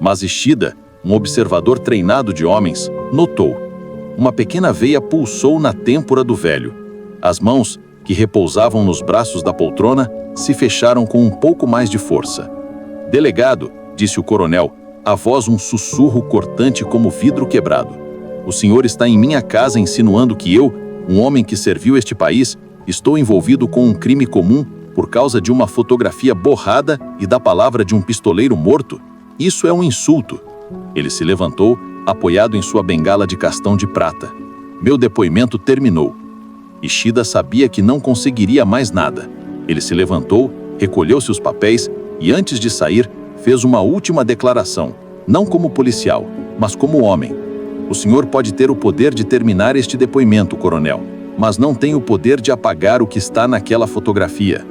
Mas Ishida, um observador treinado de homens, notou. Uma pequena veia pulsou na têmpora do velho. As mãos, que repousavam nos braços da poltrona, se fecharam com um pouco mais de força. "Delegado", disse o coronel, a voz um sussurro cortante como vidro quebrado. "O senhor está em minha casa insinuando que eu, um homem que serviu este país, estou envolvido com um crime comum por causa de uma fotografia borrada e da palavra de um pistoleiro morto? Isso é um insulto." Ele se levantou, apoiado em sua bengala de castão de prata. "Meu depoimento terminou." Ishida sabia que não conseguiria mais nada. Ele se levantou, recolheu seus papéis e, antes de sair, fez uma última declaração, não como policial, mas como homem. "O senhor pode ter o poder de terminar este depoimento, coronel, mas não tem o poder de apagar o que está naquela fotografia."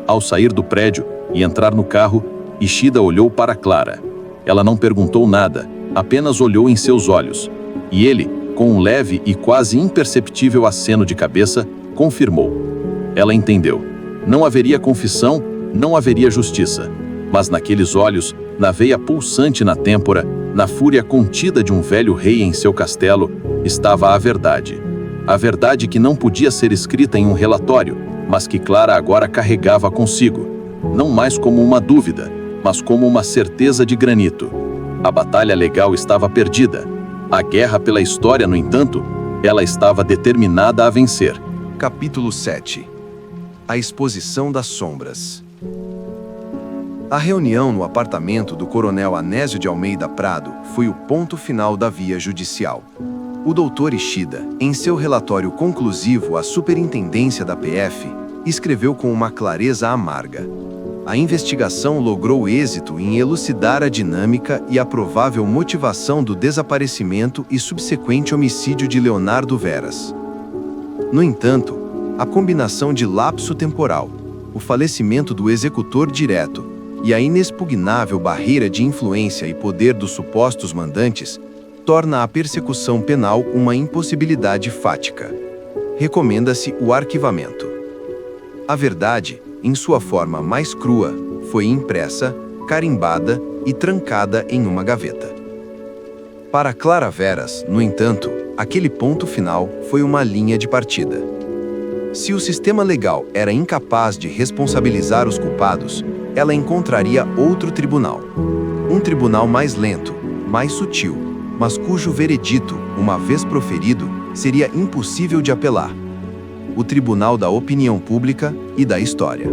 Ao sair do prédio e entrar no carro, Ishida olhou para Clara. Ela não perguntou nada, apenas olhou em seus olhos. E ele, com um leve e quase imperceptível aceno de cabeça, confirmou. Ela entendeu. Não haveria confissão, não haveria justiça. Mas naqueles olhos, na veia pulsante na têmpora, na fúria contida de um velho rei em seu castelo, estava a verdade. A verdade que não podia ser escrita em um relatório, mas que Clara agora carregava consigo. Não mais como uma dúvida, mas como uma certeza de granito. A batalha legal estava perdida. A guerra pela história, no entanto, ela estava determinada a vencer. Capítulo 7. A exposição das sombras. A reunião no apartamento do coronel Anésio de Almeida Prado foi o ponto final da via judicial. O doutor Ishida, em seu relatório conclusivo à superintendência da PF, escreveu com uma clareza amarga. A investigação logrou êxito em elucidar a dinâmica e a provável motivação do desaparecimento e subsequente homicídio de Leonardo Veras. No entanto, a combinação de lapso temporal, o falecimento do executor direto e a inexpugnável barreira de influência e poder dos supostos mandantes torna a persecução penal uma impossibilidade fática. Recomenda-se o arquivamento. A verdade, em sua forma mais crua, foi impressa, carimbada e trancada em uma gaveta. Para Clara Veras, no entanto, aquele ponto final foi uma linha de partida. Se o sistema legal era incapaz de responsabilizar os culpados, ela encontraria outro tribunal. Um tribunal mais lento, mais sutil, mas cujo veredito, uma vez proferido, seria impossível de apelar. O Tribunal da Opinião Pública e da História.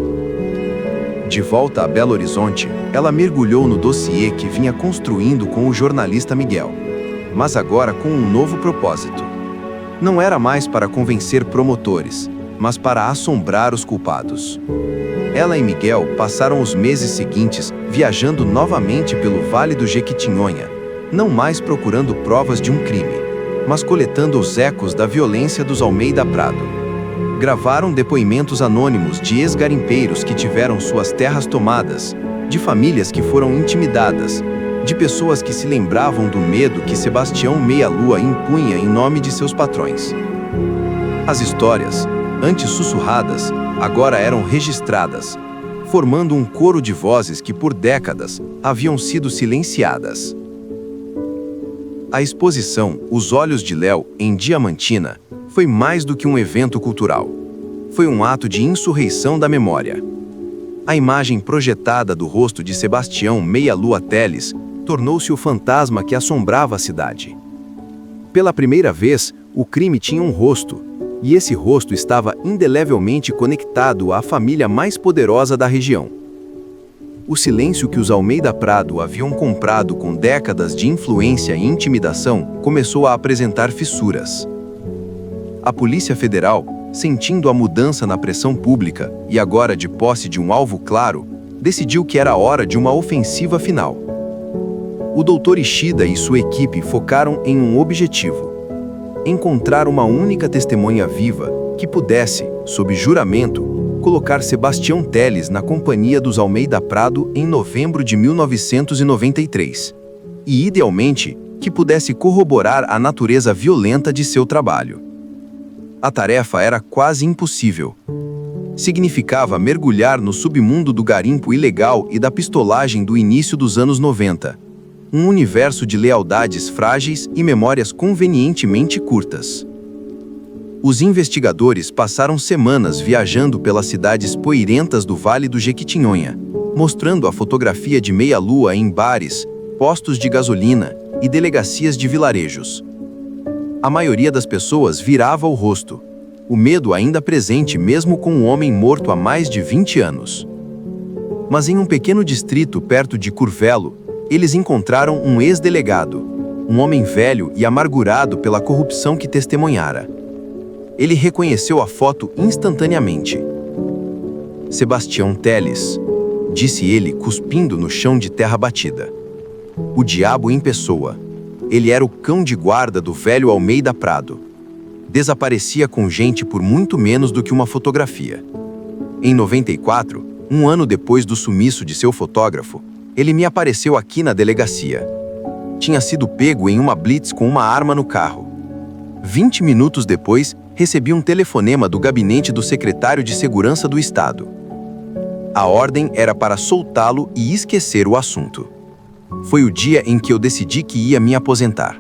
De volta a Belo Horizonte, ela mergulhou no dossiê que vinha construindo com o jornalista Miguel. Mas agora com um novo propósito. Não era mais para convencer promotores, mas para assombrar os culpados. Ela e Miguel passaram os meses seguintes viajando novamente pelo Vale do Jequitinhonha, não mais procurando provas de um crime, mas coletando os ecos da violência dos Almeida Prado. Gravaram depoimentos anônimos de ex-garimpeiros que tiveram suas terras tomadas, de famílias que foram intimidadas, de pessoas que se lembravam do medo que Sebastião Meia Lua impunha em nome de seus patrões. As histórias, antes sussurradas, agora eram registradas, formando um coro de vozes que por décadas haviam sido silenciadas. A exposição Os Olhos de Léo, em Diamantina, foi mais do que um evento cultural. Foi um ato de insurreição da memória. A imagem projetada do rosto de Sebastião Meia Lua Teles tornou-se o fantasma que assombrava a cidade. Pela primeira vez, o crime tinha um rosto, e esse rosto estava indelevelmente conectado à família mais poderosa da região. O silêncio que os Almeida Prado haviam comprado com décadas de influência e intimidação começou a apresentar fissuras. A Polícia Federal, sentindo a mudança na pressão pública e agora de posse de um alvo claro, decidiu que era hora de uma ofensiva final. O Dr. Ishida e sua equipe focaram em um objetivo: encontrar uma única testemunha viva que pudesse, sob juramento, colocar Sebastião Teles na companhia dos Almeida Prado em novembro de 1993, e, idealmente, que pudesse corroborar a natureza violenta de seu trabalho. A tarefa era quase impossível. Significava mergulhar no submundo do garimpo ilegal e da pistolagem do início dos anos 90, um universo de lealdades frágeis e memórias convenientemente curtas. Os investigadores passaram semanas viajando pelas cidades poeirentas do Vale do Jequitinhonha, mostrando a fotografia de Meia Lua em bares, postos de gasolina e delegacias de vilarejos. A maioria das pessoas virava o rosto, o medo ainda presente mesmo com um homem morto há mais de 20 anos. Mas em um pequeno distrito perto de Curvelo, eles encontraram um ex-delegado, um homem velho e amargurado pela corrupção que testemunhara. Ele reconheceu a foto instantaneamente. Sebastião Teles, disse ele, cuspindo no chão de terra batida. O diabo em pessoa. Ele era o cão de guarda do velho Almeida Prado. Desaparecia com gente por muito menos do que uma fotografia. Em 94, um ano depois do sumiço de seu fotógrafo, ele me apareceu aqui na delegacia. Tinha sido pego em uma blitz com uma arma no carro. 20 minutos depois, recebi um telefonema do gabinete do secretário de Segurança do Estado. A ordem era para soltá-lo e esquecer o assunto. Foi o dia em que eu decidi que ia me aposentar.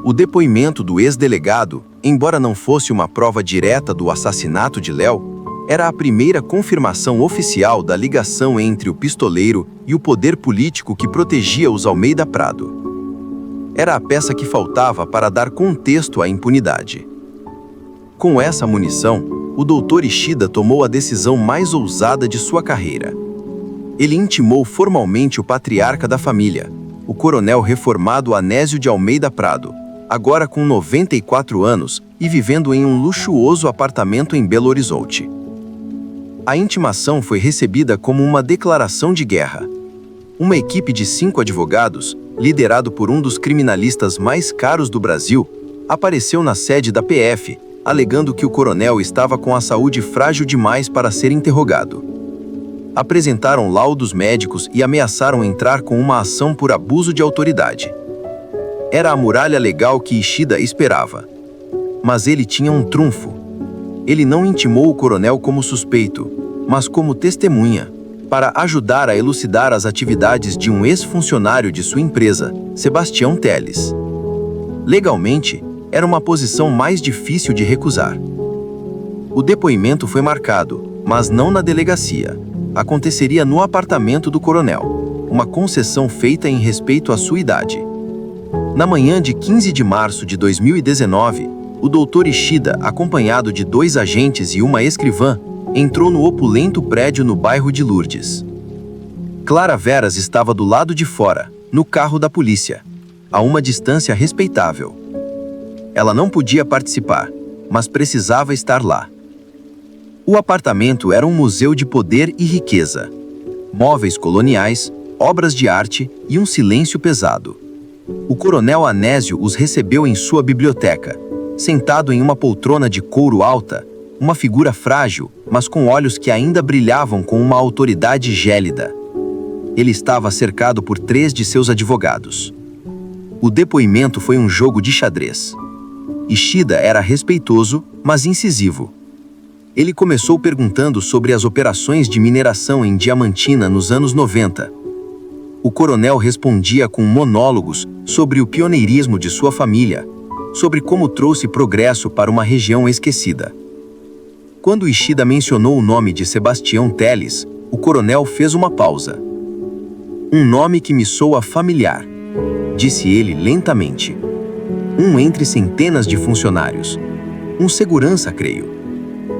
O depoimento do ex-delegado, embora não fosse uma prova direta do assassinato de Léo, era a primeira confirmação oficial da ligação entre o pistoleiro e o poder político que protegia os Almeida Prado. Era a peça que faltava para dar contexto à impunidade. Com essa munição, o Dr. Ishida tomou a decisão mais ousada de sua carreira. Ele intimou formalmente o patriarca da família, o coronel reformado Anésio de Almeida Prado, agora com 94 anos e vivendo em um luxuoso apartamento em Belo Horizonte. A intimação foi recebida como uma declaração de guerra. Uma equipe de 5 advogados, liderado por um dos criminalistas mais caros do Brasil, apareceu na sede da PF, alegando que o coronel estava com a saúde frágil demais para ser interrogado. Apresentaram laudos médicos e ameaçaram entrar com uma ação por abuso de autoridade. Era a muralha legal que Ishida esperava. Mas ele tinha um trunfo. Ele não intimou o coronel como suspeito, mas como testemunha, para ajudar a elucidar as atividades de um ex-funcionário de sua empresa, Sebastião Teles. Legalmente, era uma posição mais difícil de recusar. O depoimento foi marcado, mas não na delegacia. Aconteceria no apartamento do coronel, uma concessão feita em respeito à sua idade. Na manhã de 15 de março de 2019, o Dr. Ishida, acompanhado de 2 agentes e uma escrivã, entrou no opulento prédio no bairro de Lourdes. Clara Veras estava do lado de fora, no carro da polícia, a uma distância respeitável. Ela não podia participar, mas precisava estar lá. O apartamento era um museu de poder e riqueza. Móveis coloniais, obras de arte e um silêncio pesado. O coronel Anésio os recebeu em sua biblioteca, sentado em uma poltrona de couro alta, uma figura frágil, mas com olhos que ainda brilhavam com uma autoridade gélida. Ele estava cercado por 3 de seus advogados. O depoimento foi um jogo de xadrez. Ishida era respeitoso, mas incisivo. Ele começou perguntando sobre as operações de mineração em Diamantina nos anos 90. O coronel respondia com monólogos sobre o pioneirismo de sua família, sobre como trouxe progresso para uma região esquecida. Quando Ishida mencionou o nome de Sebastião Teles, o coronel fez uma pausa. Um nome que me soa familiar, disse ele lentamente. Um entre centenas de funcionários. Um segurança, creio.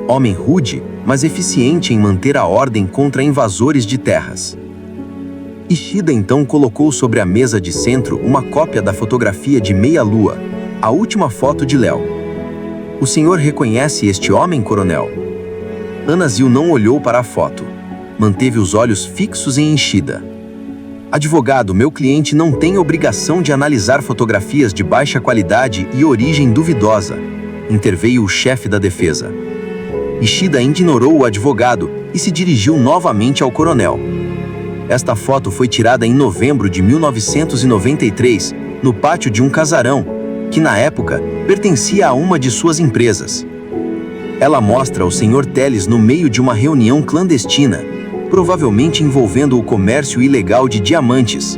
Homem rude, mas eficiente em manter a ordem contra invasores de terras. Ishida então colocou sobre a mesa de centro uma cópia da fotografia de meia-lua, a última foto de Léo. O senhor reconhece este homem, coronel? Anazil não olhou para a foto. Manteve os olhos fixos em Ishida. Advogado, meu cliente não tem obrigação de analisar fotografias de baixa qualidade e origem duvidosa, interveio o chefe da defesa. Ishida ignorou o advogado e se dirigiu novamente ao coronel. Esta foto foi tirada em novembro de 1993, no pátio de um casarão, que na época pertencia a uma de suas empresas. Ela mostra o Sr. Teles no meio de uma reunião clandestina, provavelmente envolvendo o comércio ilegal de diamantes.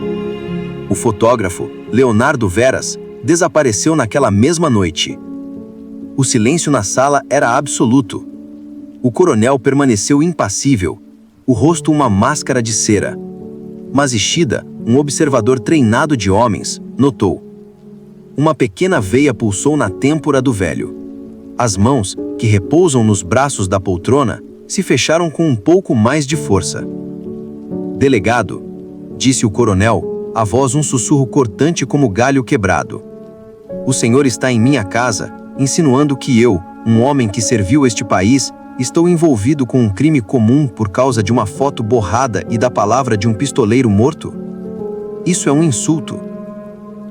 O fotógrafo, Leonardo Veras, desapareceu naquela mesma noite. O silêncio na sala era absoluto. O coronel permaneceu impassível, o rosto uma máscara de cera. Mas Ishida, um observador treinado de homens, notou. Uma pequena veia pulsou na têmpora do velho. As mãos, que repousam nos braços da poltrona, se fecharam com um pouco mais de força. Delegado, disse o coronel, a voz um sussurro cortante como galho quebrado. O senhor está em minha casa, insinuando que eu, um homem que serviu este país, estou envolvido com um crime comum por causa de uma foto borrada e da palavra de um pistoleiro morto? Isso é um insulto.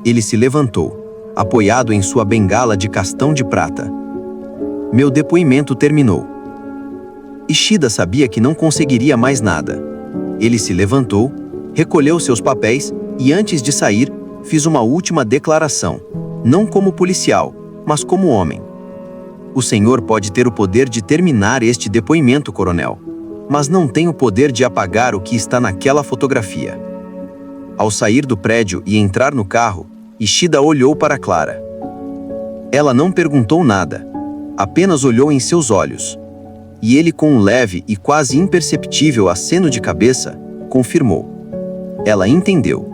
Ele se levantou, apoiado em sua bengala de castão de prata. Meu depoimento terminou. Ishida sabia que não conseguiria mais nada. Ele se levantou, recolheu seus papéis e, antes de sair, fiz uma última declaração, não como policial, mas como homem. O senhor pode ter o poder de terminar este depoimento, coronel, mas não tem o poder de apagar o que está naquela fotografia. Ao sair do prédio e entrar no carro, Ishida olhou para Clara. Ela não perguntou nada, apenas olhou em seus olhos. E ele, com um leve e quase imperceptível aceno de cabeça, confirmou. Ela entendeu.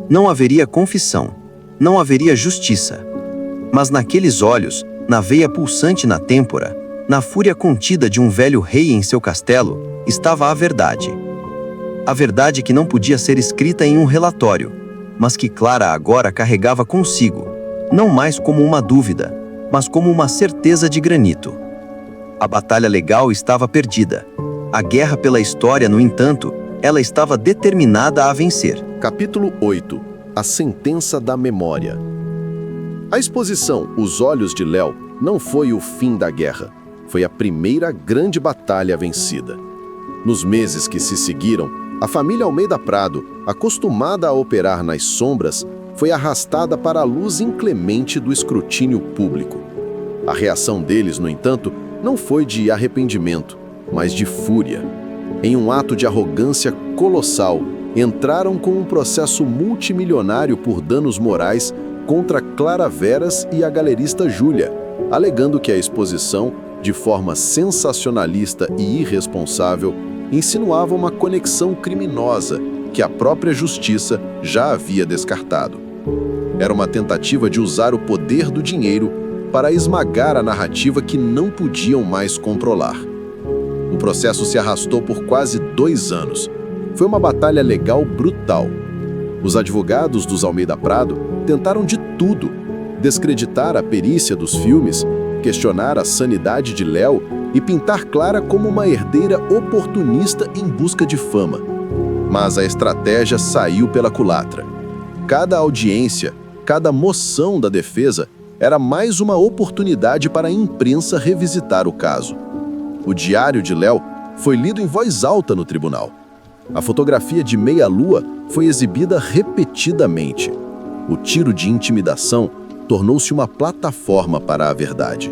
Não haveria confissão, não haveria justiça. Mas naqueles olhos, na veia pulsante na têmpora, na fúria contida de um velho rei em seu castelo, estava a verdade. A verdade que não podia ser escrita em um relatório, mas que Clara agora carregava consigo, não mais como uma dúvida, mas como uma certeza de granito. A batalha legal estava perdida. A guerra pela história, no entanto, ela estava determinada a vencer. Capítulo 8. A sentença da memória. A exposição Os Olhos de Léo não foi o fim da guerra. Foi a primeira grande batalha vencida. Nos meses que se seguiram, a família Almeida Prado, acostumada a operar nas sombras, foi arrastada para a luz inclemente do escrutínio público. A reação deles, no entanto, não foi de arrependimento, mas de fúria. Em um ato de arrogância colossal, entraram com um processo multimilionário por danos morais contra Clara Veras e a galerista Júlia, alegando que a exposição, de forma sensacionalista e irresponsável, insinuava uma conexão criminosa que a própria justiça já havia descartado. Era uma tentativa de usar o poder do dinheiro para esmagar a narrativa que não podiam mais controlar. O processo se arrastou por quase 2 anos. Foi uma batalha legal brutal. Os advogados dos Almeida Prado tentaram de tudo: descreditar a perícia dos filmes, questionar a sanidade de Léo e pintar Clara como uma herdeira oportunista em busca de fama. Mas a estratégia saiu pela culatra. Cada audiência, cada moção da defesa era mais uma oportunidade para a imprensa revisitar o caso. O diário de Léo foi lido em voz alta no tribunal. A fotografia de meia-lua foi exibida repetidamente. O tiro de intimidação tornou-se uma plataforma para a verdade.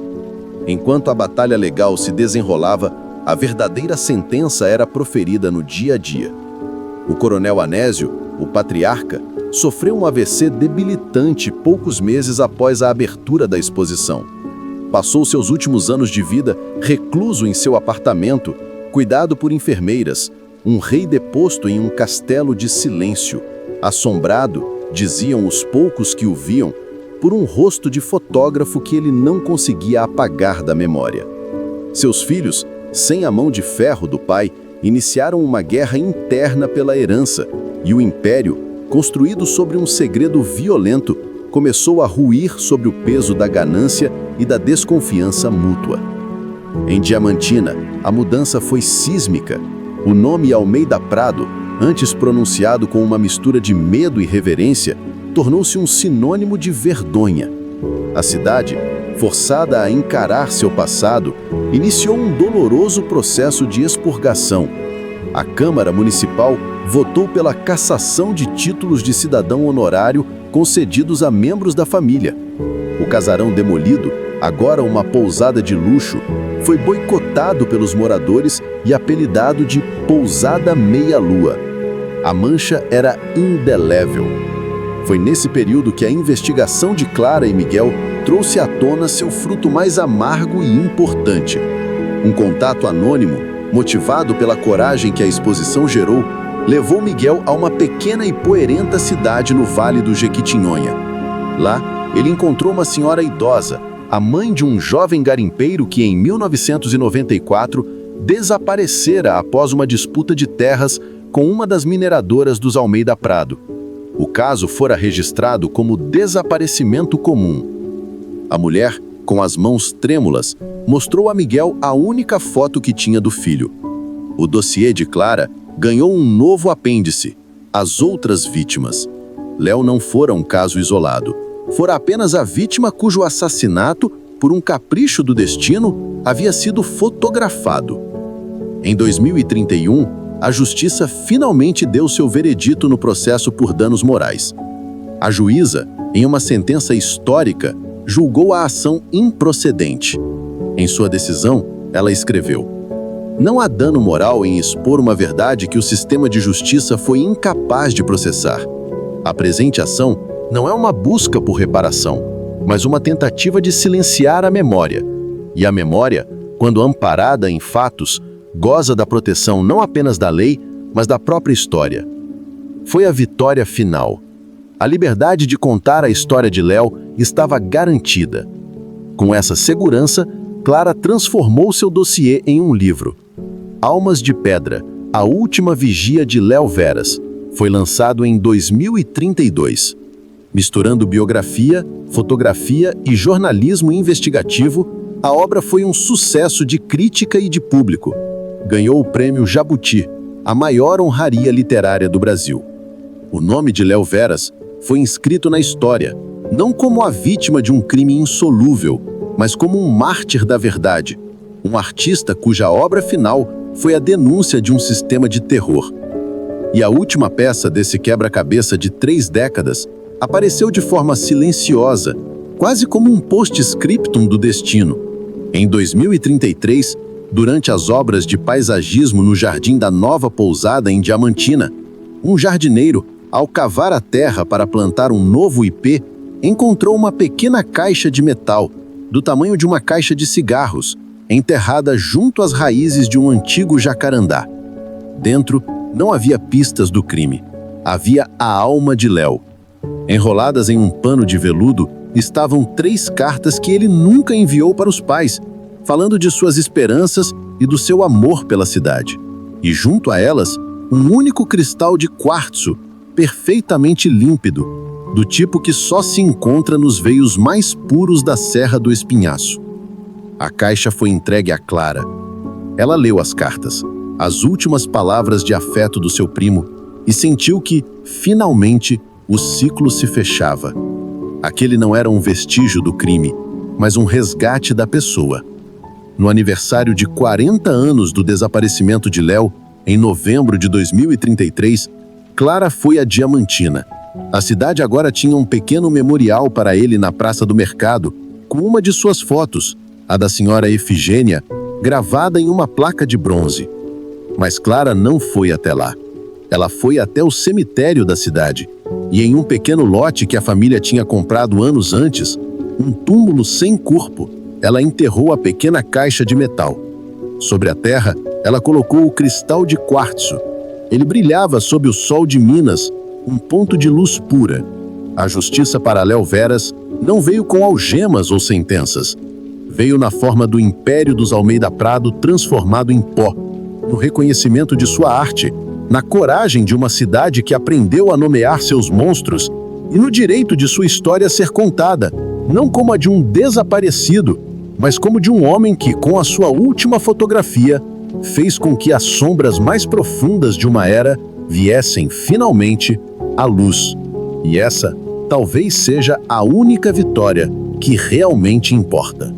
Enquanto a batalha legal se desenrolava, a verdadeira sentença era proferida no dia a dia. O coronel Anésio, o patriarca, sofreu um AVC debilitante poucos meses após a abertura da exposição. Passou seus últimos anos de vida recluso em seu apartamento, cuidado por enfermeiras, um rei deposto em um castelo de silêncio, assombrado, diziam os poucos que o viam, por um rosto de fotógrafo que ele não conseguia apagar da memória. Seus filhos, sem a mão de ferro do pai, iniciaram uma guerra interna pela herança, e o império, construído sobre um segredo violento, começou a ruir sob o peso da ganância e da desconfiança mútua. Em Diamantina, a mudança foi sísmica. O nome Almeida Prado, antes pronunciado com uma mistura de medo e reverência, tornou-se um sinônimo de vergonha. A cidade, forçada a encarar seu passado, iniciou um doloroso processo de expurgação. A Câmara Municipal votou pela cassação de títulos de cidadão honorário concedidos a membros da família. O casarão demolido, agora uma pousada de luxo, foi boicotado pelos moradores e apelidado de Pousada Meia-Lua. A mancha era indelével. Foi nesse período que a investigação de Clara e Miguel trouxe à tona seu fruto mais amargo e importante. Um contato anônimo, motivado pela coragem que a exposição gerou, levou Miguel a uma pequena e poeirenta cidade no Vale do Jequitinhonha. Lá, ele encontrou uma senhora idosa, a mãe de um jovem garimpeiro que, em 1994, desaparecera após uma disputa de terras com uma das mineradoras dos Almeida Prado. O caso fora registrado como desaparecimento comum. A mulher, com as mãos trêmulas, mostrou a Miguel a única foto que tinha do filho. O dossiê de Clara ganhou um novo apêndice: as outras vítimas. Léo não fora um caso isolado. Fora apenas a vítima cujo assassinato, por um capricho do destino, havia sido fotografado. Em 2031, a Justiça finalmente deu seu veredito no processo por danos morais. A juíza, em uma sentença histórica, julgou a ação improcedente. Em sua decisão, ela escreveu: "Não há dano moral em expor uma verdade que o sistema de justiça foi incapaz de processar. A presente ação não é uma busca por reparação, mas uma tentativa de silenciar a memória. E a memória, quando amparada em fatos, goza da proteção não apenas da lei, mas da própria história." Foi a vitória final. A liberdade de contar a história de Léo estava garantida. Com essa segurança, Clara transformou seu dossiê em um livro. Almas de Pedra, a última vigia de Léo Veras, foi lançado em 2032. Misturando biografia, fotografia e jornalismo investigativo, a obra foi um sucesso de crítica e de público. Ganhou o prêmio Jabuti, a maior honraria literária do Brasil. O nome de Léo Veras foi inscrito na história, não como a vítima de um crime insolúvel, mas como um mártir da verdade, um artista cuja obra final foi a denúncia de um sistema de terror. E a última peça desse quebra-cabeça de 3 décadas apareceu de forma silenciosa, quase como um post-scriptum do destino. Em 2033, durante as obras de paisagismo no jardim da nova pousada em Diamantina, um jardineiro, ao cavar a terra para plantar um novo ipê, encontrou uma pequena caixa de metal, do tamanho de uma caixa de cigarros, enterrada junto às raízes de um antigo jacarandá. Dentro, não havia pistas do crime. Havia a alma de Léo. Enroladas em um pano de veludo, estavam 3 cartas que ele nunca enviou para os pais, falando de suas esperanças e do seu amor pela cidade. E junto a elas, um único cristal de quartzo, perfeitamente límpido, do tipo que só se encontra nos veios mais puros da Serra do Espinhaço. A caixa foi entregue a Clara. Ela leu as cartas, as últimas palavras de afeto do seu primo, e sentiu que, finalmente, o ciclo se fechava. Aquele não era um vestígio do crime, mas um resgate da pessoa. No aniversário de 40 anos do desaparecimento de Léo, em novembro de 2033, Clara foi a Diamantina. A cidade agora tinha um pequeno memorial para ele na Praça do Mercado, com uma de suas fotos, a da senhora Efigênia, gravada em uma placa de bronze. Mas Clara não foi até lá. Ela foi até o cemitério da cidade, e em um pequeno lote que a família tinha comprado anos antes, um túmulo sem corpo, ela enterrou a pequena caixa de metal. Sobre a terra, ela colocou o cristal de quartzo. Ele brilhava sob o sol de Minas, um ponto de luz pura. A justiça para Léo Veras não veio com algemas ou sentenças. Veio na forma do Império dos Almeida Prado transformado em pó, no reconhecimento de sua arte, na coragem de uma cidade que aprendeu a nomear seus monstros e no direito de sua história ser contada, não como a de um desaparecido, mas como de um homem que, com a sua última fotografia, fez com que as sombras mais profundas de uma era viessem finalmente à luz. E essa talvez seja a única vitória que realmente importa.